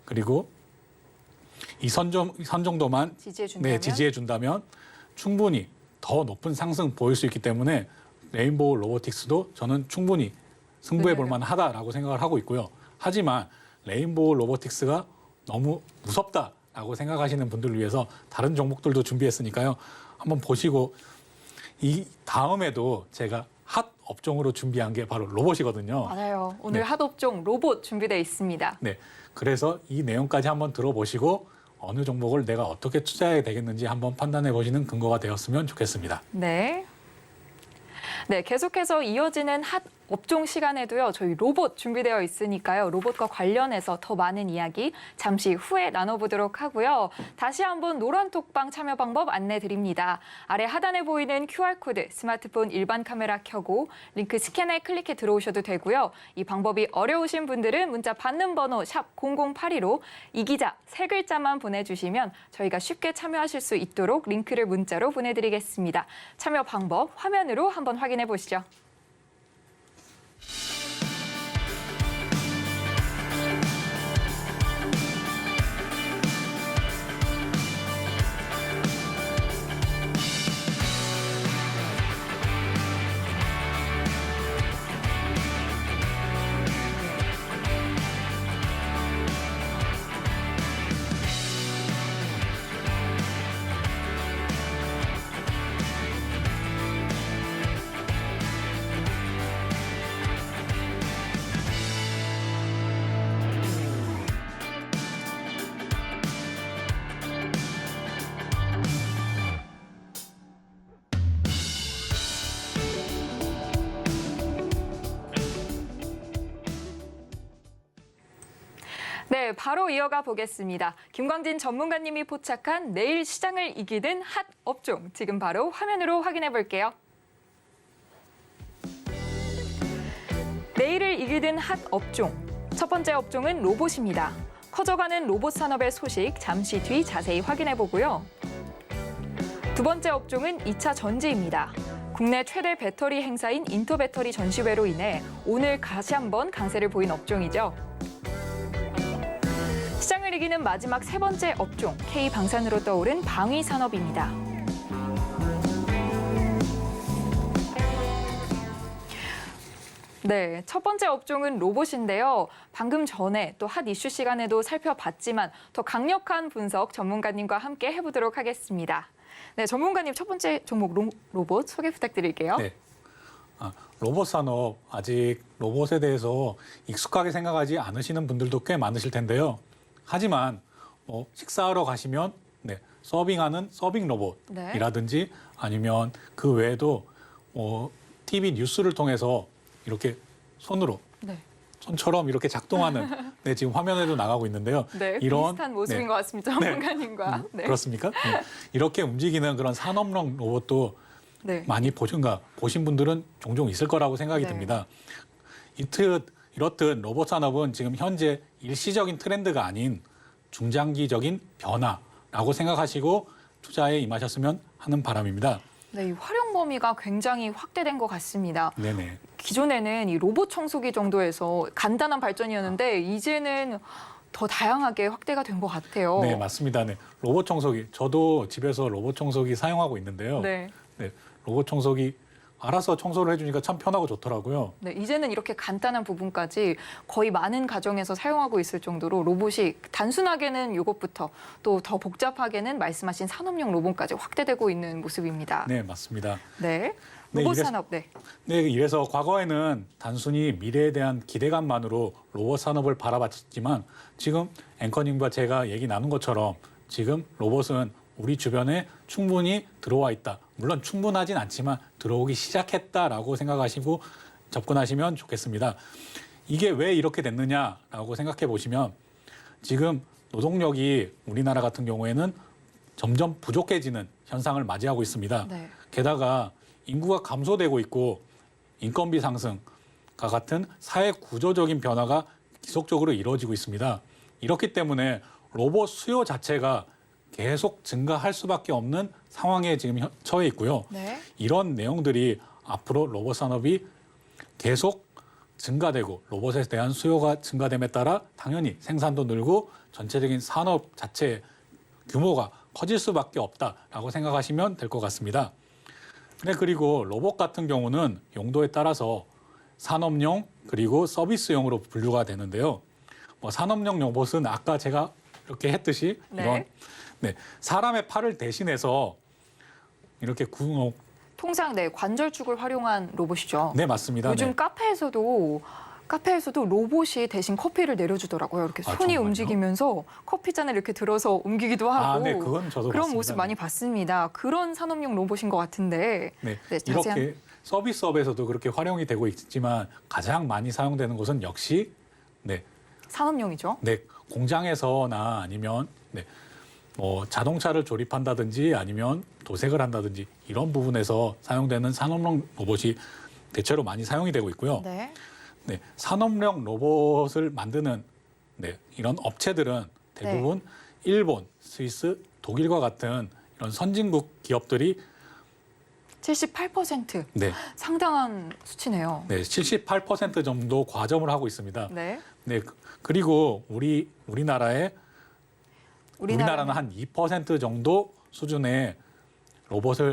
Speaker 3: 그리고 이 선 정도만
Speaker 2: 지지해 준다면
Speaker 3: 네, 지지해 준다면 충분히 더 높은 상승 보일 수 있기 때문에 레인보우 로보틱스도 저는 충분히 승부해 볼
Speaker 2: 네.
Speaker 3: 만하다라고 생각을 하고 있고요. 하지만 레인보우 로보틱스가 너무 무섭다라고 생각하시는 분들을 위해서 다른 종목들도 준비했으니까요. 한번 보시고 이 다음에도 제가 핫 업종으로 준비한 게 바로 로봇이거든요.
Speaker 2: 맞아요. 오늘
Speaker 3: 네.
Speaker 2: 핫업종 로봇 준비되어 있습니다.
Speaker 3: 네, 그래서 이 내용까지 한번 들어보시고 어느 종목을 내가 어떻게 투자해야 되겠는지 한번 판단해 보시는 근거가 되었으면 좋겠습니다.
Speaker 2: 네. 네, 계속해서 이어지는 핫 업종 시간에도요, 저희 로봇 준비되어 있으니까요, 로봇과 관련해서 더 많은 이야기 잠시 후에 나눠보도록 하고요. 다시 한번 노란톡방 참여 방법 안내 드립니다. 아래 하단에 보이는 QR코드, 스마트폰 일반 카메라 켜고 링크 스캔에 클릭해 들어오셔도 되고요. 이 방법이 어려우신 분들은 문자 받는 번호 샵 0082로 이기자 세 글자만 보내주시면 저희가 쉽게 참여하실 수 있도록 링크를 문자로 보내드리겠습니다. 참여 방법 화면으로 한번 확인해 보시죠. 네, 바로 이어가 보겠습니다. 김광진 전문가님이 포착한 내일 시장을 이기는 핫 업종, 지금 바로 화면으로 확인해 볼게요. 내일을 이기는 핫 업종, 첫 번째 업종은 로봇입니다. 커져가는 로봇 산업의 소식 잠시 뒤 자세히 확인해 보고요. 두 번째 업종은 2차 전지입니다. 국내 최대 배터리 행사인 인터배터리 전시회로 인해 오늘 다시 한번 강세를 보인 업종이죠. 시장을 이기는 마지막 세 번째 업종, K방산으로 떠오른 방위산업입니다. 네, 첫 번째 업종은 로봇인데요. 방금 전에 또 핫 이슈 시간에도 살펴봤지만 더 강력한 분석 전문가님과 함께 해보도록 하겠습니다. 네, 전문가님 첫 번째 종목 로봇 소개 부탁드릴게요.
Speaker 3: 네. 로봇 산업 아직 로봇에 대해서 익숙하게 생각하지 않으시는 분들도 꽤 많으실 텐데요. 하지만 식사하러 가시면 네, 서빙하는 서빙 로봇이라든지 아니면 그 외에도 TV 뉴스를 통해서 이렇게 손으로
Speaker 2: 네.
Speaker 3: 손처럼 이렇게 작동하는 네, 지금 화면에도 나가고 있는데요.
Speaker 2: 네,
Speaker 3: 이런
Speaker 2: 비슷한 모습인
Speaker 3: 네,
Speaker 2: 것 같습니다, 전문가님과. 네.
Speaker 3: 그렇습니까? 네. 이렇게 움직이는 그런 산업용 로봇도
Speaker 2: 네.
Speaker 3: 많이 보신 분들은 종종 있을 거라고 생각이
Speaker 2: 네.
Speaker 3: 듭니다. 이렇듯 로봇 산업은 지금 현재 일시적인 트렌드가 아닌 중장기적인 변화라고 생각하시고 투자에 임하셨으면 하는 바람입니다.
Speaker 2: 네, 이 활용 범위가 굉장히 확대된 것 같습니다.
Speaker 3: 네네.
Speaker 2: 기존에는 이 로봇 청소기 정도에서 간단한 발전이었는데 이제는 더 다양하게 확대가 된 것 같아요.
Speaker 3: 네, 맞습니다. 네. 로봇 청소기. 저도 집에서 로봇 청소기 사용하고 있는데요.
Speaker 2: 네.
Speaker 3: 네, 로봇 청소기 알아서 청소를 해주니까 참 편하고 좋더라고요.
Speaker 2: 네, 이제는 이렇게 간단한 부분까지 거의 많은 가정에서 사용하고 있을 정도로 로봇이 단순하게는 이것부터 또 더 복잡하게는 말씀하신 산업용 로봇까지 확대되고 있는 모습입니다.
Speaker 3: 네, 맞습니다.
Speaker 2: 네. 로봇
Speaker 3: 이래서-
Speaker 2: 산업, 네.
Speaker 3: 네, 이래서 과거에는 단순히 미래에 대한 기대감만으로 로봇 산업을 바라봤지만 지금 앵커님과 제가 얘기 나눈 것처럼 지금 로봇은 우리 주변에 충분히 들어와 있다. 물론 충분하진 않지만 들어오기 시작했다라고 생각하시고 접근하시면 좋겠습니다. 이게 왜 이렇게 됐느냐라고 생각해 보시면 지금 노동력이 우리나라 같은 경우에는 점점 부족해지는 현상을 맞이하고 있습니다.
Speaker 2: 네.
Speaker 3: 게다가 인구가 감소되고 있고 인건비 상승과 같은 사회 구조적인 변화가 지속적으로 이루어지고 있습니다. 이렇기 때문에 로봇 수요 자체가 계속 증가할 수밖에 없는 상황에 지금 처해 있고요.
Speaker 2: 네.
Speaker 3: 이런 내용들이 앞으로 로봇 산업이 계속 증가되고 로봇에 대한 수요가 증가됨에 따라 당연히 생산도 늘고 전체적인 산업 자체의 규모가 커질 수밖에 없다라고 생각하시면 될 것 같습니다. 네, 그리고 로봇 같은 경우는 용도에 따라서 산업용 그리고 서비스용으로 분류가 되는데요. 산업용 로봇은 아까 제가 이렇게 했듯이
Speaker 2: 네.
Speaker 3: 이런 사람의 팔을 대신해서 이렇게
Speaker 2: 통상 네, 관절축을 활용한 로봇이죠.
Speaker 3: 네, 맞습니다.
Speaker 2: 요즘
Speaker 3: 네.
Speaker 2: 카페에서도 로봇이 대신 커피를 내려주더라고요. 이렇게
Speaker 3: 아,
Speaker 2: 손이
Speaker 3: 정말요?
Speaker 2: 움직이면서 커피잔을 이렇게 들어서 옮기기도 하고
Speaker 3: 네, 그건 저도
Speaker 2: 그런
Speaker 3: 봤습니다.
Speaker 2: 모습 많이 봤습니다. 그런 산업용 로봇인 것 같은데
Speaker 3: 네,
Speaker 2: 네, 자세한
Speaker 3: 이렇게 서비스업에서도 그렇게 활용이 되고 있지만 가장 많이 사용되는 곳은 역시
Speaker 2: 산업용이죠.
Speaker 3: 공장에서나 아니면 자동차를 조립한다든지 아니면 도색을 한다든지 이런 부분에서 사용되는 산업용 로봇이 대체로 많이 사용이 되고 있고요.
Speaker 2: 네.
Speaker 3: 산업용 로봇을 만드는 이런 업체들은 대부분 일본, 스위스, 독일과 같은 이런 선진국 기업들이
Speaker 2: 78%
Speaker 3: 네,
Speaker 2: 상당한 수치네요.
Speaker 3: 78% 정도 과점을 하고 있습니다.
Speaker 2: 네.
Speaker 3: 그리고 우리나라는 한 2% 정도 수준의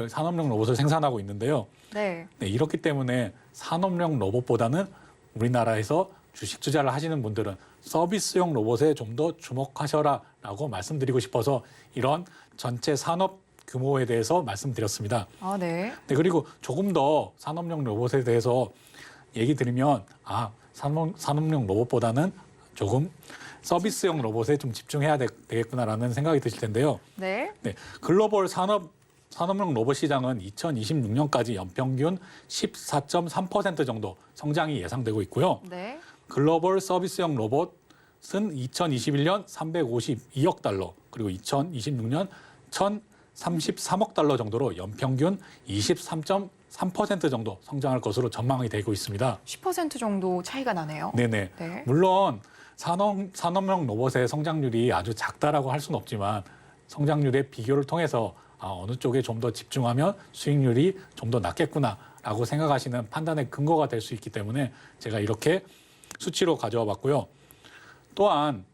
Speaker 3: 산업용 로봇을 생산하고 있는데요.
Speaker 2: 네.
Speaker 3: 이렇기 때문에 산업용 로봇보다는 우리나라에서 주식 투자를 하시는 분들은 서비스용 로봇에 좀 더 주목하셔라라고 말씀드리고 싶어서 이런 전체 산업 규모에 대해서 말씀드렸습니다.
Speaker 2: 아, 네.
Speaker 3: 그리고 조금 더 산업용 로봇에 대해서 얘기 드리면 산업용 로봇보다는 조금 서비스용 로봇에 좀 집중해야 되겠구나라는 생각이 드실 텐데요.
Speaker 2: 네.
Speaker 3: 글로벌 산업용 로봇 시장은 2026년까지 연평균 14.3% 정도 성장이 예상되고 있고요.
Speaker 2: 네.
Speaker 3: 글로벌 서비스용 로봇은 2021년 352억 달러, 그리고 2026년 1,033억 달러 정도로 연평균 23.3% 정도 성장할 것으로 전망이 되고 있습니다.
Speaker 2: 10% 정도 차이가 나네요.
Speaker 3: 네네.
Speaker 2: 네.
Speaker 3: 물론 산업용 로봇의 성장률이 아주 작다라고 할 수는 없지만 성장률의 비교를 통해서 어느 쪽에 좀 더 집중하면 수익률이 좀 더 낫겠구나라고 생각하시는 판단의 근거가 될 수 있기 때문에 제가 이렇게 수치로 가져와 봤고요. 또한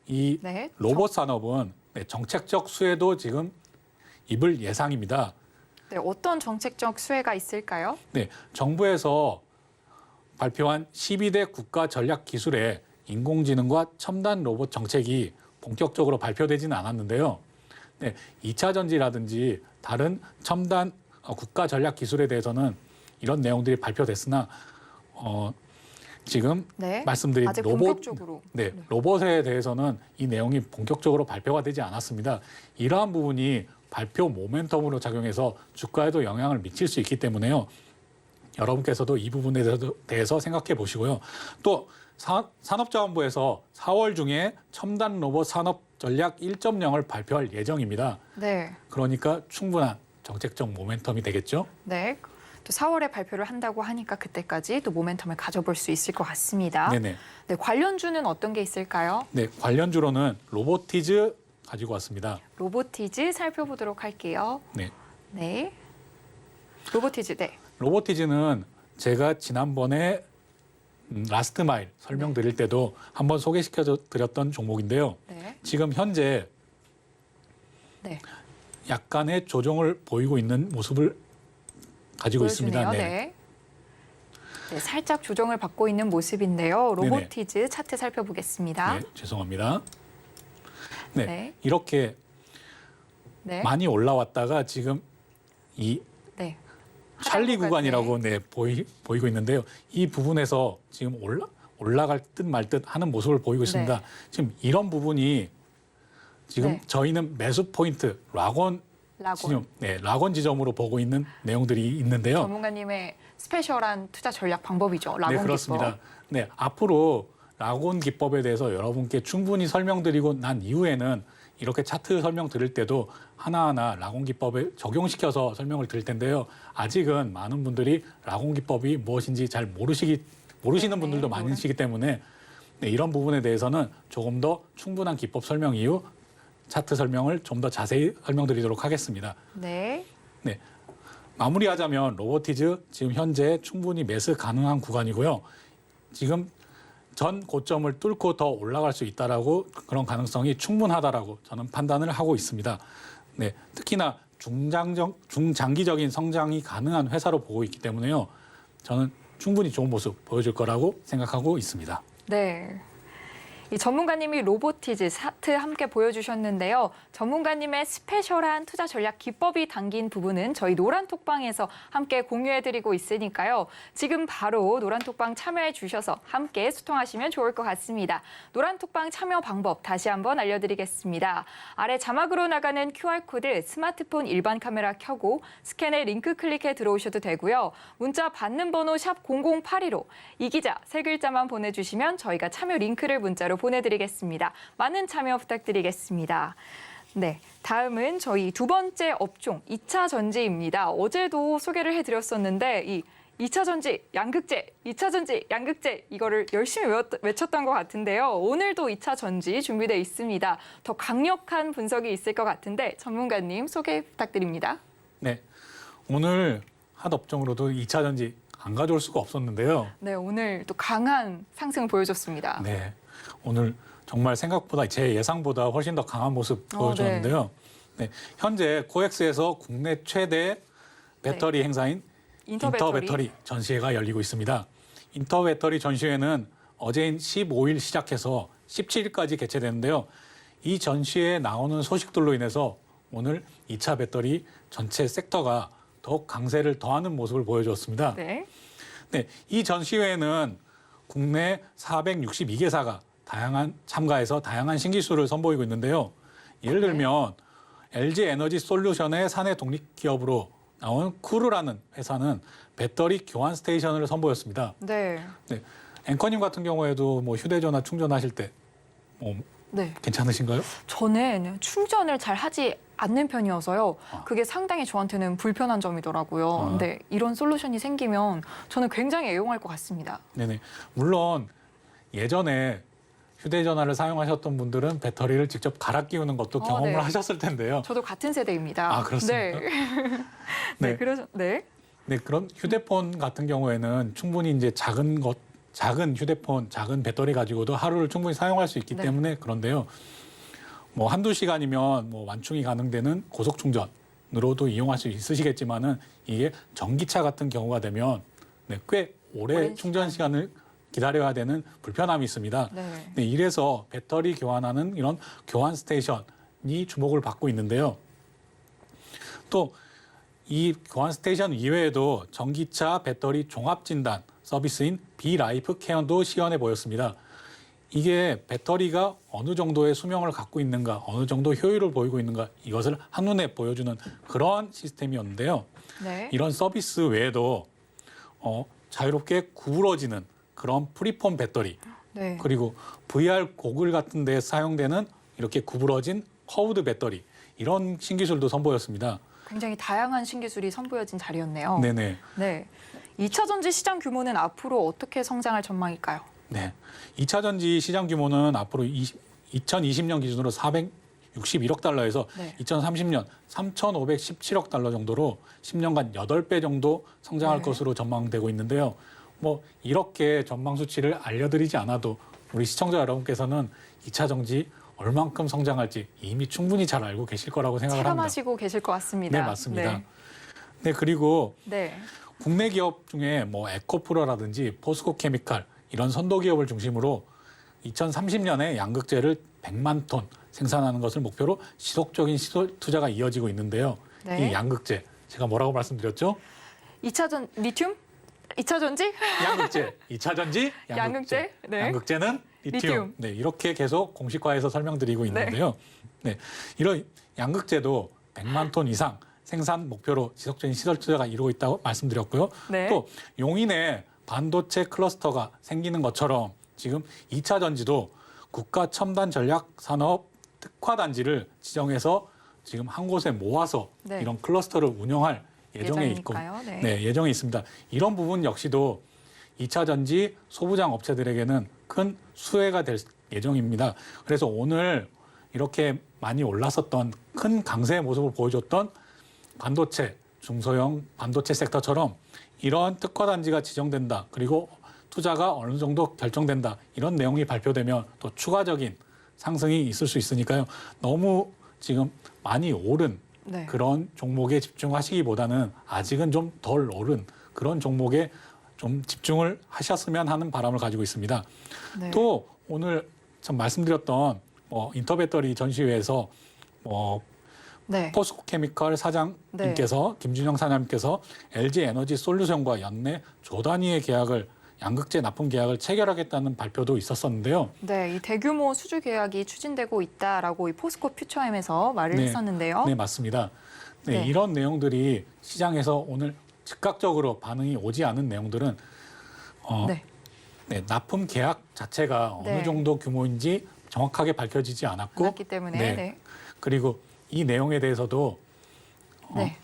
Speaker 3: 이
Speaker 2: 네.
Speaker 3: 로봇 산업은 정책적 수혜도 지금 입을 예상입니다.
Speaker 2: 네, 어떤 정책적 수혜가 있을까요?
Speaker 3: 정부에서 발표한 12대 국가 전략 기술에 인공지능과 첨단 로봇 정책이 본격적으로 발표되지는 않았는데요. 2차 전지라든지 다른 첨단 국가 전략 기술에 대해서는 이런 내용들이 발표됐으나 지금
Speaker 2: 네.
Speaker 3: 말씀드린
Speaker 2: 아직 본격적으로.
Speaker 3: 로봇에 대해서는 이 내용이 본격적으로 발표가 되지 않았습니다. 이러한 부분이 발표 모멘텀으로 작용해서 주가에도 영향을 미칠 수 있기 때문에요. 여러분께서도 이 부분에 대해서 생각해 보시고요. 또 산업자원부에서 4월 중에 첨단 로봇 산업 전략 1.0을 발표할 예정입니다.
Speaker 2: 네.
Speaker 3: 그러니까 충분한 정책적 모멘텀이 되겠죠.
Speaker 2: 네. 또 4월에 발표를 한다고 하니까 그때까지 또 모멘텀을 가져볼 수 있을 것 같습니다.
Speaker 3: 네네.
Speaker 2: 네, 관련주는 어떤 게 있을까요?
Speaker 3: 관련주로는 로보티즈 가지고 왔습니다.
Speaker 2: 로보티즈 살펴보도록 할게요.
Speaker 3: 네.
Speaker 2: 네. 로보티즈, 네.
Speaker 3: 로보티즈는 제가 지난번에 라스트 마일 설명드릴 때도 한번 소개시켜 드렸던 종목인데요.
Speaker 2: 네.
Speaker 3: 지금 현재
Speaker 2: 네.
Speaker 3: 약간의 조정을 보이고 있는 모습을 가지고 있습니다.
Speaker 2: 보여주네요. 네. 네, 살짝 조정을 받고 있는 모습인데요. 로보티즈 차트 살펴보겠습니다.
Speaker 3: 네, 죄송합니다. 네,
Speaker 2: 네.
Speaker 3: 이렇게
Speaker 2: 네.
Speaker 3: 많이 올라왔다가 지금 이
Speaker 2: 네.
Speaker 3: 찰리
Speaker 2: 하단
Speaker 3: 구간이라고 보이고 있는데요. 이 부분에서 지금 올라갈 듯 말 듯 하는 모습을 보이고 있습니다.
Speaker 2: 네.
Speaker 3: 지금 이런 부분이 지금
Speaker 2: 네.
Speaker 3: 저희는 매수 포인트 락원 지점, 락원 지점으로 보고 있는 내용들이 있는데요.
Speaker 2: 전문가님의 스페셜한 투자 전략 방법이죠. 락원
Speaker 3: 네, 그렇습니다.
Speaker 2: 기법.
Speaker 3: 네, 앞으로 락원 기법에 대해서 여러분께 충분히 설명드리고 난 이후에는 이렇게 차트 설명 드릴 때도 하나하나 락원 기법에 적용시켜서 설명을 드릴 텐데요. 아직은 많은 분들이 락원 기법이 무엇인지 잘 모르시는 분들도 많으시기 때문에 이런 부분에 대해서는 조금 더 충분한 기법 설명 이후 차트 설명을 좀 더 자세히 설명드리도록 하겠습니다.
Speaker 2: 네.
Speaker 3: 네. 마무리하자면 로보티즈 지금 현재 충분히 매수 가능한 구간이고요. 지금 전 고점을 뚫고 더 올라갈 수 있다라고 그런 가능성이 충분하다라고 저는 판단을 하고 있습니다. 네. 특히나 중장기적인 성장이 가능한 회사로 보고 있기 때문에요. 저는 충분히 좋은 모습 보여줄 거라고 생각하고 있습니다.
Speaker 2: 네. 이 전문가님이 로보티즈 차트 함께 보여주셨는데요. 전문가님의 스페셜한 투자 전략 기법이 담긴 부분은 저희 노란톡방에서 함께 공유해드리고 있으니까요. 지금 바로 노란톡방 참여해 주셔서 함께 소통하시면 좋을 것 같습니다. 노란톡방 참여 방법 다시 한번 알려드리겠습니다. 아래 자막으로 나가는 QR코드 스마트폰 일반 카메라 켜고 스캔에 링크 클릭해 들어오셔도 되고요. 문자 받는 번호 샵 0082로 이기자 세 글자만 보내주시면 저희가 참여 링크를 문자로 보내드리겠습니다. 많은 참여 부탁드리겠습니다. 네, 다음은 저희 두 번째 업종 2차 전지입니다. 어제도 소개를 해드렸었는데 이 2차 전지 양극재, 2차 전지 양극재 이거를 열심히 외쳤던 것 같은데요. 오늘도 2차 전지 준비되어 있습니다. 더 강력한 분석이 있을 것 같은데 전문가님 소개 부탁드립니다.
Speaker 3: 네, 오늘 한 업종으로도 2차 전지 안 가져올 수가 없었는데요.
Speaker 2: 네, 오늘 또 강한 상승을 보여줬습니다.
Speaker 3: 네, 오늘 정말 생각보다 제 예상보다 훨씬 더 강한 모습 보여줬는데요. 네, 현재 코엑스에서 국내 최대 배터리 행사인 인터배터리 전시회가 열리고 있습니다. 인터배터리 전시회는 어제인 15일 시작해서 17일까지 개최되는데요. 이 전시회에 나오는 소식들로 인해서 오늘 2차 배터리 전체 섹터가 더욱 강세를 더하는 모습을 보여주었습니다.
Speaker 2: 네.
Speaker 3: 네, 이 전시회에는 국내 462개사가 참가해서 다양한 신기술을 선보이고 있는데요. 예를 들면 LG 에너지 솔루션의 사내 독립 기업으로 나온 쿠르라는 회사는 배터리 교환 스테이션을 선보였습니다.
Speaker 2: 네.
Speaker 3: 네, 앵커님 같은 경우에도 뭐 휴대전화 충전하실 때
Speaker 2: 네.
Speaker 3: 괜찮으신가요?
Speaker 2: 저는 충전을 잘 하지 않는 편이어서요. 그게 상당히 저한테는 불편한 점이더라고요. 근데 이런 솔루션이 생기면 저는 굉장히 애용할 것 같습니다.
Speaker 3: 네네. 물론 예전에 휴대전화를 사용하셨던 분들은 배터리를 직접 갈아 끼우는 것도 경험을
Speaker 2: 네.
Speaker 3: 하셨을 텐데요.
Speaker 2: 저도 같은 세대입니다.
Speaker 3: 아, 그렇습니까?
Speaker 2: 네.
Speaker 3: 네.
Speaker 2: 그래서 네.
Speaker 3: 네, 그런 휴대폰 같은 경우에는 충분히 이제 작은 휴대폰, 작은 배터리 가지고도 하루를 충분히 사용할 수 있기 때문에 그런데요. 뭐 한두 시간이면 뭐 완충이 가능되는 고속 충전으로도 이용할 수 있으시겠지만은 이게 전기차 같은 경우가 되면 꽤 오래 충전 시간을 기다려야 되는 불편함이 있습니다. 네, 이래서 배터리 교환하는 이런 교환 스테이션이 주목을 받고 있는데요. 또 이 교환 스테이션 이외에도 전기차 배터리 종합 진단 서비스인 비라이프 케어도 시연해 보였습니다. 이게 배터리가 어느 정도의 수명을 갖고 있는가, 어느 정도 효율을 보이고 있는가 이것을 한눈에 보여주는 그러한 시스템이었는데요.
Speaker 2: 네.
Speaker 3: 이런 서비스 외에도 자유롭게 구부러지는 그런 프리폼 배터리,
Speaker 2: 네.
Speaker 3: 그리고 VR 고글 같은 데 사용되는 이렇게 구부러진 커브드 배터리 이런 신기술도 선보였습니다.
Speaker 2: 굉장히 다양한 신기술이 선보여진 자리였네요.
Speaker 3: 네네.
Speaker 2: 네. 2차 전지 시장 규모는 앞으로 어떻게 성장할 전망일까요?
Speaker 3: 네. 2차 전지 시장 규모는 앞으로 2020년 기준으로 461억 달러에서 2030년 3,517억 달러 정도로 10년간 8배 정도 성장할 것으로 전망되고 있는데요. 뭐 이렇게 전망 수치를 알려드리지 않아도 우리 시청자 여러분께서는 2차 전지 얼만큼 성장할지 이미 충분히 잘 알고 계실 거라고 생각을 합니다.
Speaker 2: 체감하시고 계실 것 같습니다.
Speaker 3: 네, 맞습니다. 네, 그리고
Speaker 2: 네.
Speaker 3: 국내 기업 중에 뭐 에코프로라든지 포스코 케미칼 이런 선도 기업을 중심으로 2030년에 양극재를 100만 톤 생산하는 것을 목표로 지속적인 투자가 이어지고 있는데요. 이 양극재 제가 뭐라고 말씀드렸죠?
Speaker 2: 2차 전 리튬? 2차 전지?
Speaker 3: 양극재, 2차 전지,
Speaker 2: 양극재, 네.
Speaker 3: 양극재는 리튬.
Speaker 2: 리튬.
Speaker 3: 네, 이렇게 계속 공식화해서 설명드리고 있는데요. 네, 이런 양극재도 100만 톤 이상 생산 목표로 지속적인 시설 투자가 이루고 있다고 말씀드렸고요.
Speaker 2: 네.
Speaker 3: 또 용인에 반도체 클러스터가 생기는 것처럼 지금 2차 전지도 국가 첨단 전략 산업 특화 단지를 지정해서 지금 한 곳에 모아서
Speaker 2: 네.
Speaker 3: 이런 클러스터를 운영할 예정에 있고,
Speaker 2: 예정이니까요.
Speaker 3: 네, 예정에 있습니다. 이런 부분 역시도 2차 전지 소부장 업체들에게는 큰 수혜가 될 예정입니다. 그래서 오늘 이렇게 많이 올랐었던 큰 강세의 모습을 보여줬던 반도체, 중소형 반도체 섹터처럼 이런 특화 단지가 지정된다. 그리고 투자가 어느 정도 결정된다. 이런 내용이 발표되면 또 추가적인 상승이 있을 수 있으니까요. 너무 지금 많이 오른
Speaker 2: 네.
Speaker 3: 그런 종목에 집중하시기보다는 아직은 좀 덜 오른 그런 종목에 좀 집중을 하셨으면 하는 바람을 가지고 있습니다.
Speaker 2: 네.
Speaker 3: 또 오늘 참 말씀드렸던 인터배터리 전시회에서
Speaker 2: 네.
Speaker 3: 포스코케미컬 사장님께서 김준영 사장님께서 LG 에너지 솔루션과 연내 조 단위의 계약을 양극재 납품 계약을 체결하겠다는 발표도 있었었는데요.
Speaker 2: 네, 이 대규모 수주 계약이 추진되고 있다라고 이 포스코 퓨처엠에서 말을
Speaker 3: 네.
Speaker 2: 했었는데요.
Speaker 3: 네, 맞습니다. 네,
Speaker 2: 네.
Speaker 3: 이런 내용들이 시장에서 오늘 즉각적으로 반응이 오지 않은 내용들은
Speaker 2: 네.
Speaker 3: 네, 납품 계약 자체가
Speaker 2: 네.
Speaker 3: 어느 정도 규모인지 정확하게 밝혀지지 않았고,
Speaker 2: 않았기 때문에
Speaker 3: 네.
Speaker 2: 네.
Speaker 3: 그리고 이 내용에 대해서도
Speaker 2: 네.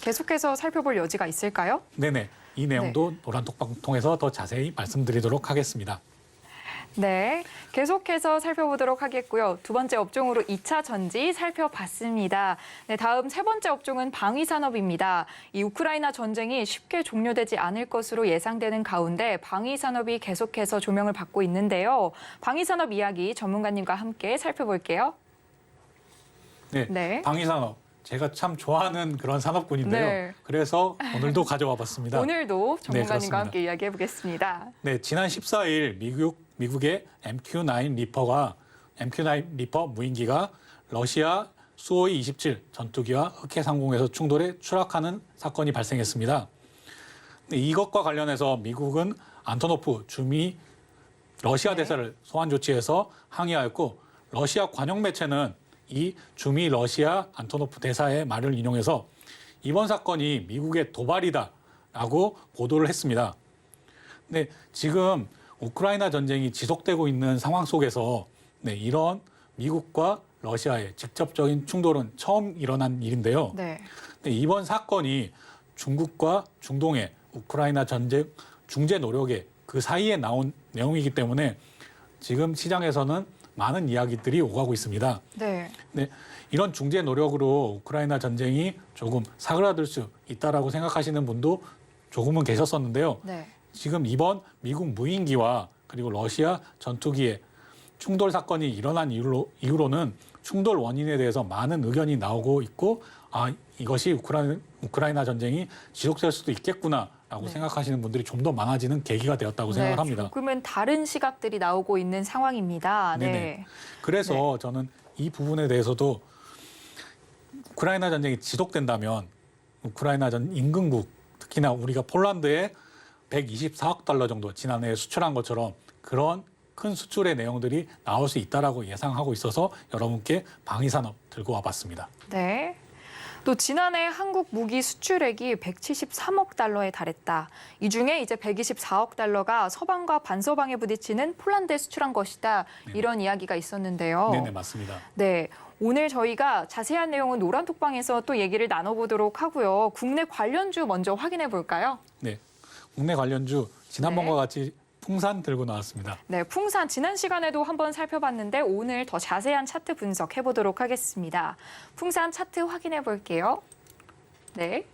Speaker 2: 계속해서 살펴볼 여지가 있을까요?
Speaker 3: 네네, 이 내용도 노란톡방 통해서 더 자세히 말씀드리도록 하겠습니다.
Speaker 2: 네, 계속해서 살펴보도록 하겠고요. 두 번째 업종으로 2차 전지 살펴봤습니다. 네, 다음 세 번째 업종은 방위산업입니다. 이 우크라이나 전쟁이 쉽게 종료되지 않을 것으로 예상되는 가운데 방위산업이 계속해서 조명을 받고 있는데요. 방위산업 이야기 전문가님과 함께 살펴볼게요.
Speaker 3: 네,
Speaker 2: 네.
Speaker 3: 방위산업. 제가 참 좋아하는 그런 산업군인데요.
Speaker 2: 네.
Speaker 3: 그래서 오늘도 가져와 봤습니다.
Speaker 2: 오늘도 전문가님과
Speaker 3: 그렇습니다.
Speaker 2: 함께 이야기해 보겠습니다.
Speaker 3: 네, 지난 14일 미국의 MQ-9 리퍼 무인기가 러시아 수호이 27 전투기와 흑해 상공에서 충돌해 추락하는 사건이 발생했습니다. 네, 이것과 관련해서 미국은 안토노프 주미 러시아
Speaker 2: 네.
Speaker 3: 대사를 소환 조치해서 항의하였고 러시아 관영 매체는 이 주미 러시아 안토노프 대사의 말을 인용해서 이번 사건이 미국의 도발이다라고 보도를 했습니다. 네, 지금 우크라이나 전쟁이 지속되고 있는 상황 속에서 네, 이런 미국과 러시아의 직접적인 충돌은 처음 일어난 일인데요.
Speaker 2: 네.
Speaker 3: 네, 이번 사건이 중국과 중동의 우크라이나 전쟁 중재 노력의 그 사이에 나온 내용이기 때문에 지금 시장에서는 많은 이야기들이 오가고 있습니다.
Speaker 2: 네.
Speaker 3: 네, 이런 중재 노력으로 우크라이나 전쟁이 조금 사그라들 수 있다라고 생각하시는 분도 조금은 계셨었는데요.
Speaker 2: 네.
Speaker 3: 지금 이번 미국 무인기와 그리고 러시아 전투기의 충돌 사건이 일어난 이후로는 충돌 원인에 대해서 많은 의견이 나오고 있고 이것이 우크라이나 전쟁이 지속될 수도 있겠구나라고
Speaker 2: 네.
Speaker 3: 생각하시는 분들이 좀 더 많아지는 계기가 되었다고 생각을 합니다.
Speaker 2: 조금은 다른 시각들이 나오고 있는 상황입니다. 네.
Speaker 3: 네네. 그래서 저는 이 부분에 대해서도 우크라이나 전쟁이 지속된다면 우크라이나 전 인근국 특히나 우리가 폴란드에 124억 달러 정도 지난해에 수출한 것처럼 그런 큰 수출의 내용들이 나올 수 있다라고 예상하고 있어서 여러분께 방위산업 들고 와봤습니다.
Speaker 2: 네. 또 지난해 한국 무기 수출액이 173억 달러에 달했다. 이 중에 이제 124억 달러가 서방과 반서방에 부딪히는 폴란드에 수출한 것이다. 이런 이야기가 있었는데요.
Speaker 3: 네네, 맞습니다.
Speaker 2: 네. 오늘 저희가 자세한 내용은 노란톡방에서 또 얘기를 나눠보도록 하고요. 국내 관련주 먼저 확인해 볼까요?
Speaker 3: 네, 국내 관련주 지난번과
Speaker 2: 네.
Speaker 3: 같이 풍산 들고 나왔습니다.
Speaker 2: 네, 풍산 지난 시간에도 한번 살펴봤는데 오늘 더 자세한 차트 분석해 보도록 하겠습니다. 풍산 차트 확인해 볼게요. 네,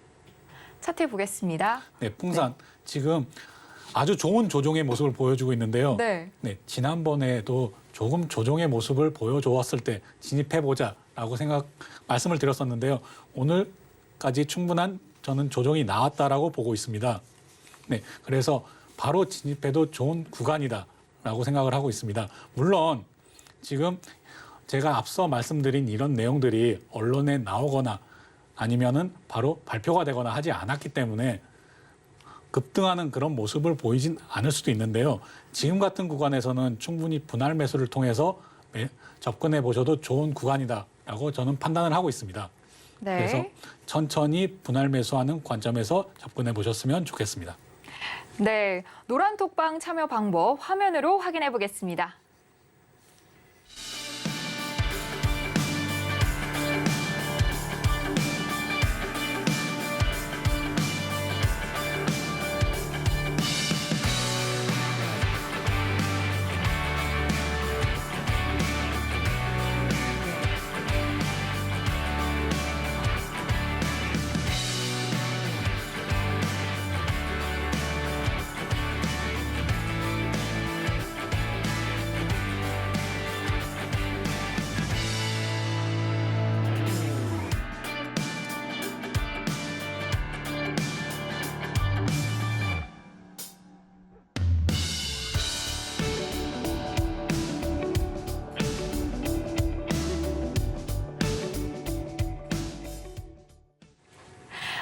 Speaker 2: 차트 보겠습니다.
Speaker 3: 네, 풍산 지금 아주 좋은 조정의 모습을 보여주고 있는데요.
Speaker 2: 네,
Speaker 3: 지난번에도 조금 조정의 모습을 보여주었을 때 진입해보자라고 말씀을 드렸었는데요. 오늘까지 충분한 저는 조정이 나왔다라고 보고 있습니다. 네, 그래서 바로 진입해도 좋은 구간이다라고 생각을 하고 있습니다. 물론 지금 제가 앞서 말씀드린 이런 내용들이 언론에 나오거나 아니면은 바로 발표가 되거나 하지 않았기 때문에 급등하는 그런 모습을 보이진 않을 수도 있는데요. 지금 같은 구간에서는 충분히 분할 매수를 통해서 접근해 보셔도 좋은 구간이다라고 저는 판단을 하고 있습니다.
Speaker 2: 네.
Speaker 3: 그래서 천천히 분할 매수하는 관점에서 접근해 보셨으면 좋겠습니다.
Speaker 2: 네, 노란 톡방 참여 방법 화면으로 확인해 보겠습니다.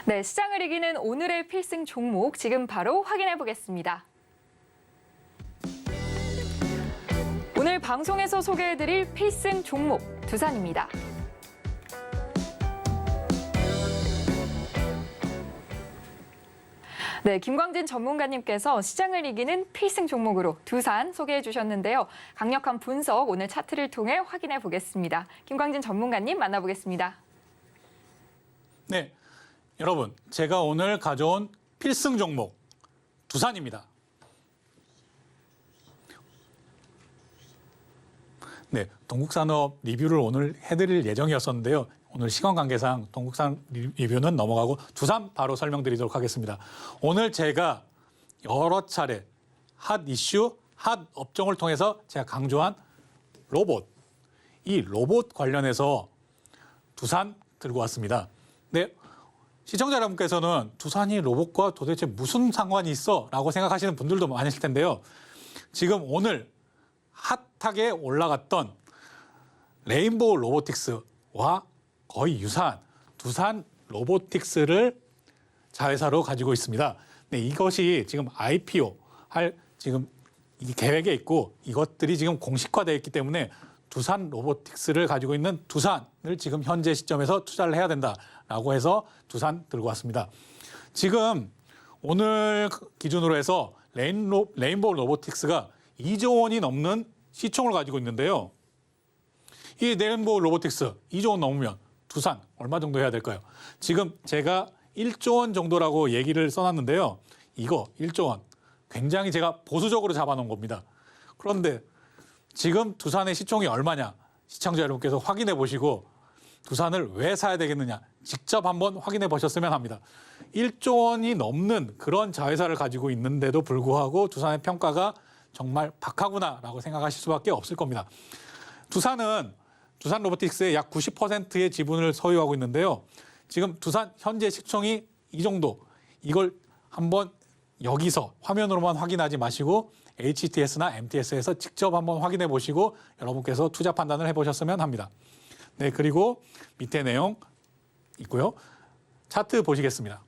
Speaker 2: 네, 시장을 이기는 오늘의 필승 종목 지금 바로 확인해 보겠습니다. 오늘 방송에서 소개해드릴 필승 종목 두산입니다. 네, 김광진 전문가님께서 시장을 이기는 필승 종목으로 두산 소개해 주셨는데요. 강력한 분석 오늘 차트를 통해 확인해 보겠습니다. 김광진 전문가님 만나보겠습니다.
Speaker 3: 네, 여러분 제가 오늘 가져온 필승 종목 두산입니다. 네, 동국산업 리뷰를 오늘 해드릴 예정이었었는데요. 오늘 시간 관계상 동국산 리뷰는 넘어가고 두산 바로 설명드리도록 하겠습니다. 오늘 제가 여러 차례 핫 이슈, 핫 업종을 통해서 제가 강조한 로봇, 이 로봇 관련해서 두산 들고 왔습니다. 네, 시청자 여러분께서는 두산이 로봇과 도대체 무슨 상관이 있어? 라고 생각하시는 분들도 많으실 텐데요. 지금 오늘 핫하게 올라갔던 레인보우 로보틱스와 거의 유사한 두산 로보틱스를 자회사로 가지고 있습니다. 네, 이것이 지금 IPO 할 지금 이 계획에 있고 이것들이 지금 공식화되어 있기 때문에 두산 로보틱스를 가지고 있는 두산을 지금 현재 시점에서 투자를 해야 된다라고 해서 두산 들고 왔습니다. 지금 오늘 기준으로 해서 레인보우 로보틱스가 2조 원이 넘는 시총을 가지고 있는데요. 이 레인보우 로보틱스 2조 원 넘으면 두산 얼마 정도 해야 될까요? 지금 제가 1조 원 정도라고 얘기를 써놨는데요. 이거 1조 원 굉장히 제가 보수적으로 잡아놓은 겁니다. 그런데 지금 두산의 시총이 얼마냐? 시청자 여러분께서 확인해 보시고 두산을 왜 사야 되겠느냐? 직접 한번 확인해 보셨으면 합니다. 1조 원이 넘는 그런 자회사를 가지고 있는데도 불구하고 두산의 평가가 정말 박하구나라고 생각하실 수밖에 없을 겁니다. 두산 로보틱스의 약 90%의 지분을 소유하고 있는데요. 지금 두산 현재 시총이 이 정도. 이걸 한번 여기서 화면으로만 확인하지 마시고 HTS나 MTS에서 직접 한번 확인해 보시고 여러분께서 투자 판단을 해보셨으면 합니다. 네, 그리고 밑에 내용 있고요. 차트 보시겠습니다.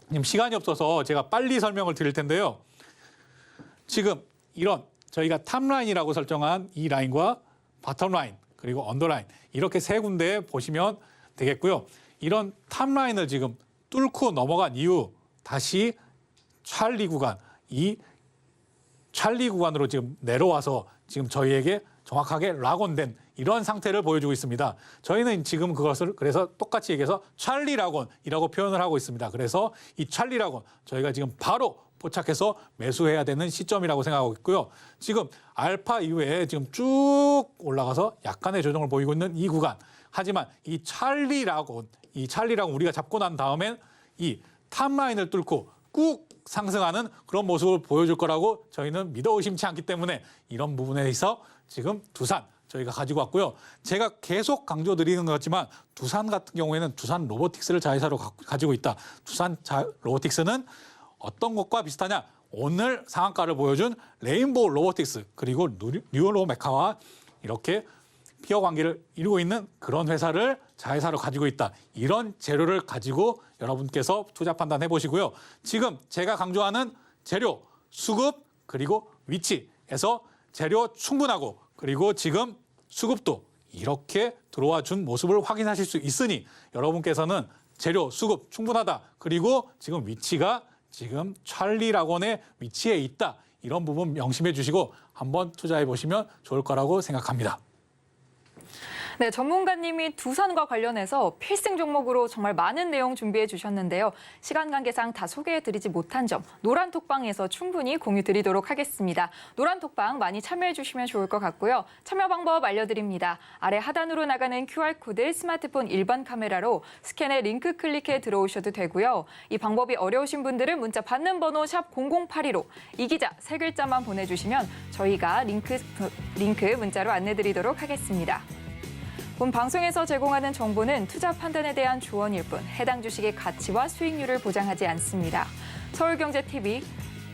Speaker 3: 지금 시간이 없어서 제가 빨리 설명을 드릴 텐데요. 지금 이런 저희가 탑라인이라고 설정한 이 라인과 바텀라인 그리고 언더라인 이렇게 세 군데 보시면 되겠고요. 이런 탑라인을 지금 뚫고 넘어간 이후 다시 찰리 구간, 이 찰리 구간으로 지금 내려와서 지금 저희에게 정확하게 락온된 이런 상태를 보여주고 있습니다. 저희는 지금 그것을 그래서 똑같이 얘기해서 찰리 락온이라고 표현을 하고 있습니다. 그래서 이 찰리 락온 저희가 지금 바로 포착해서 매수해야 되는 시점이라고 생각하고 있고요. 지금 알파 이후에 지금 쭉 올라가서 약간의 조정을 보이고 있는 이 구간. 하지만 이 찰리 락온 우리가 잡고 난 다음엔 이 탑라인을 뚫고 꾹 상승하는 그런 모습을 보여줄 거라고 저희는 믿어 의심치 않기 때문에 이런 부분에서 지금 두산 저희가 가지고 왔고요. 제가 계속 강조드리는 것 같지만 두산 같은 경우에는 두산 로보틱스를 자회사로 가지고 있다. 두산 로보틱스는 어떤 것과 비슷하냐? 오늘 상한가를 보여준 레인보우 로보틱스 그리고 뉴로메카와 이렇게 피어 관계를 이루고 있는 그런 회사를 자회사로 가지고 있다. 이런 재료를 가지고 여러분께서 투자 판단해 보시고요. 지금 제가 강조하는 재료, 수급, 그리고 위치에서 재료 충분하고 그리고 지금 수급도 이렇게 들어와 준 모습을 확인하실 수 있으니 여러분께서는 재료, 수급 충분하다. 그리고 지금 위치가 지금 찰리락원의 위치에 있다. 이런 부분 명심해 주시고 한번 투자해 보시면 좋을 거라고 생각합니다.
Speaker 2: 네, 전문가님이 두산과 관련해서 필승 종목으로 정말 많은 내용 준비해 주셨는데요. 시간 관계상 다 소개해드리지 못한 점 노란톡방에서 충분히 공유드리도록 하겠습니다. 노란톡방 많이 참여해 주시면 좋을 것 같고요. 참여 방법 알려드립니다. 아래 하단으로 나가는 QR코드 스마트폰 1번 카메라로 스캔해 링크 클릭해 들어오셔도 되고요. 이 방법이 어려우신 분들은 문자 받는 번호 샵 0082로 이 기자 세 글자만 보내주시면 저희가 링크 문자로 안내드리도록 하겠습니다. 본 방송에서 제공하는 정보는 투자 판단에 대한 조언일 뿐 해당 주식의 가치와 수익률을 보장하지 않습니다. 서울경제TV,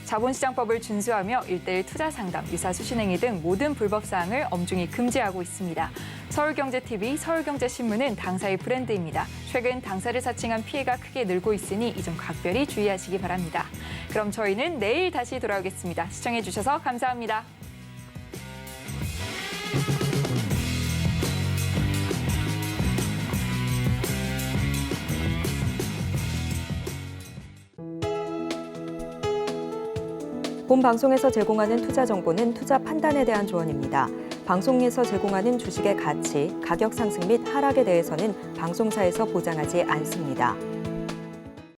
Speaker 2: 자본시장법을 준수하며 1:1 투자 상담, 유사수신행위 등 모든 불법 사항을 엄중히 금지하고 있습니다. 서울경제TV, 서울경제신문은 당사의 브랜드입니다. 최근 당사를 사칭한 피해가 크게 늘고 있으니 이 점 각별히 주의하시기 바랍니다. 그럼 저희는 내일 다시 돌아오겠습니다. 시청해주셔서 감사합니다.
Speaker 1: 본 방송에서 제공하는 투자 정보는 투자 판단에 대한 조언입니다. 방송에서 제공하는 주식의 가치, 가격 상승 및 하락에 대해서는 방송사에서 보장하지 않습니다.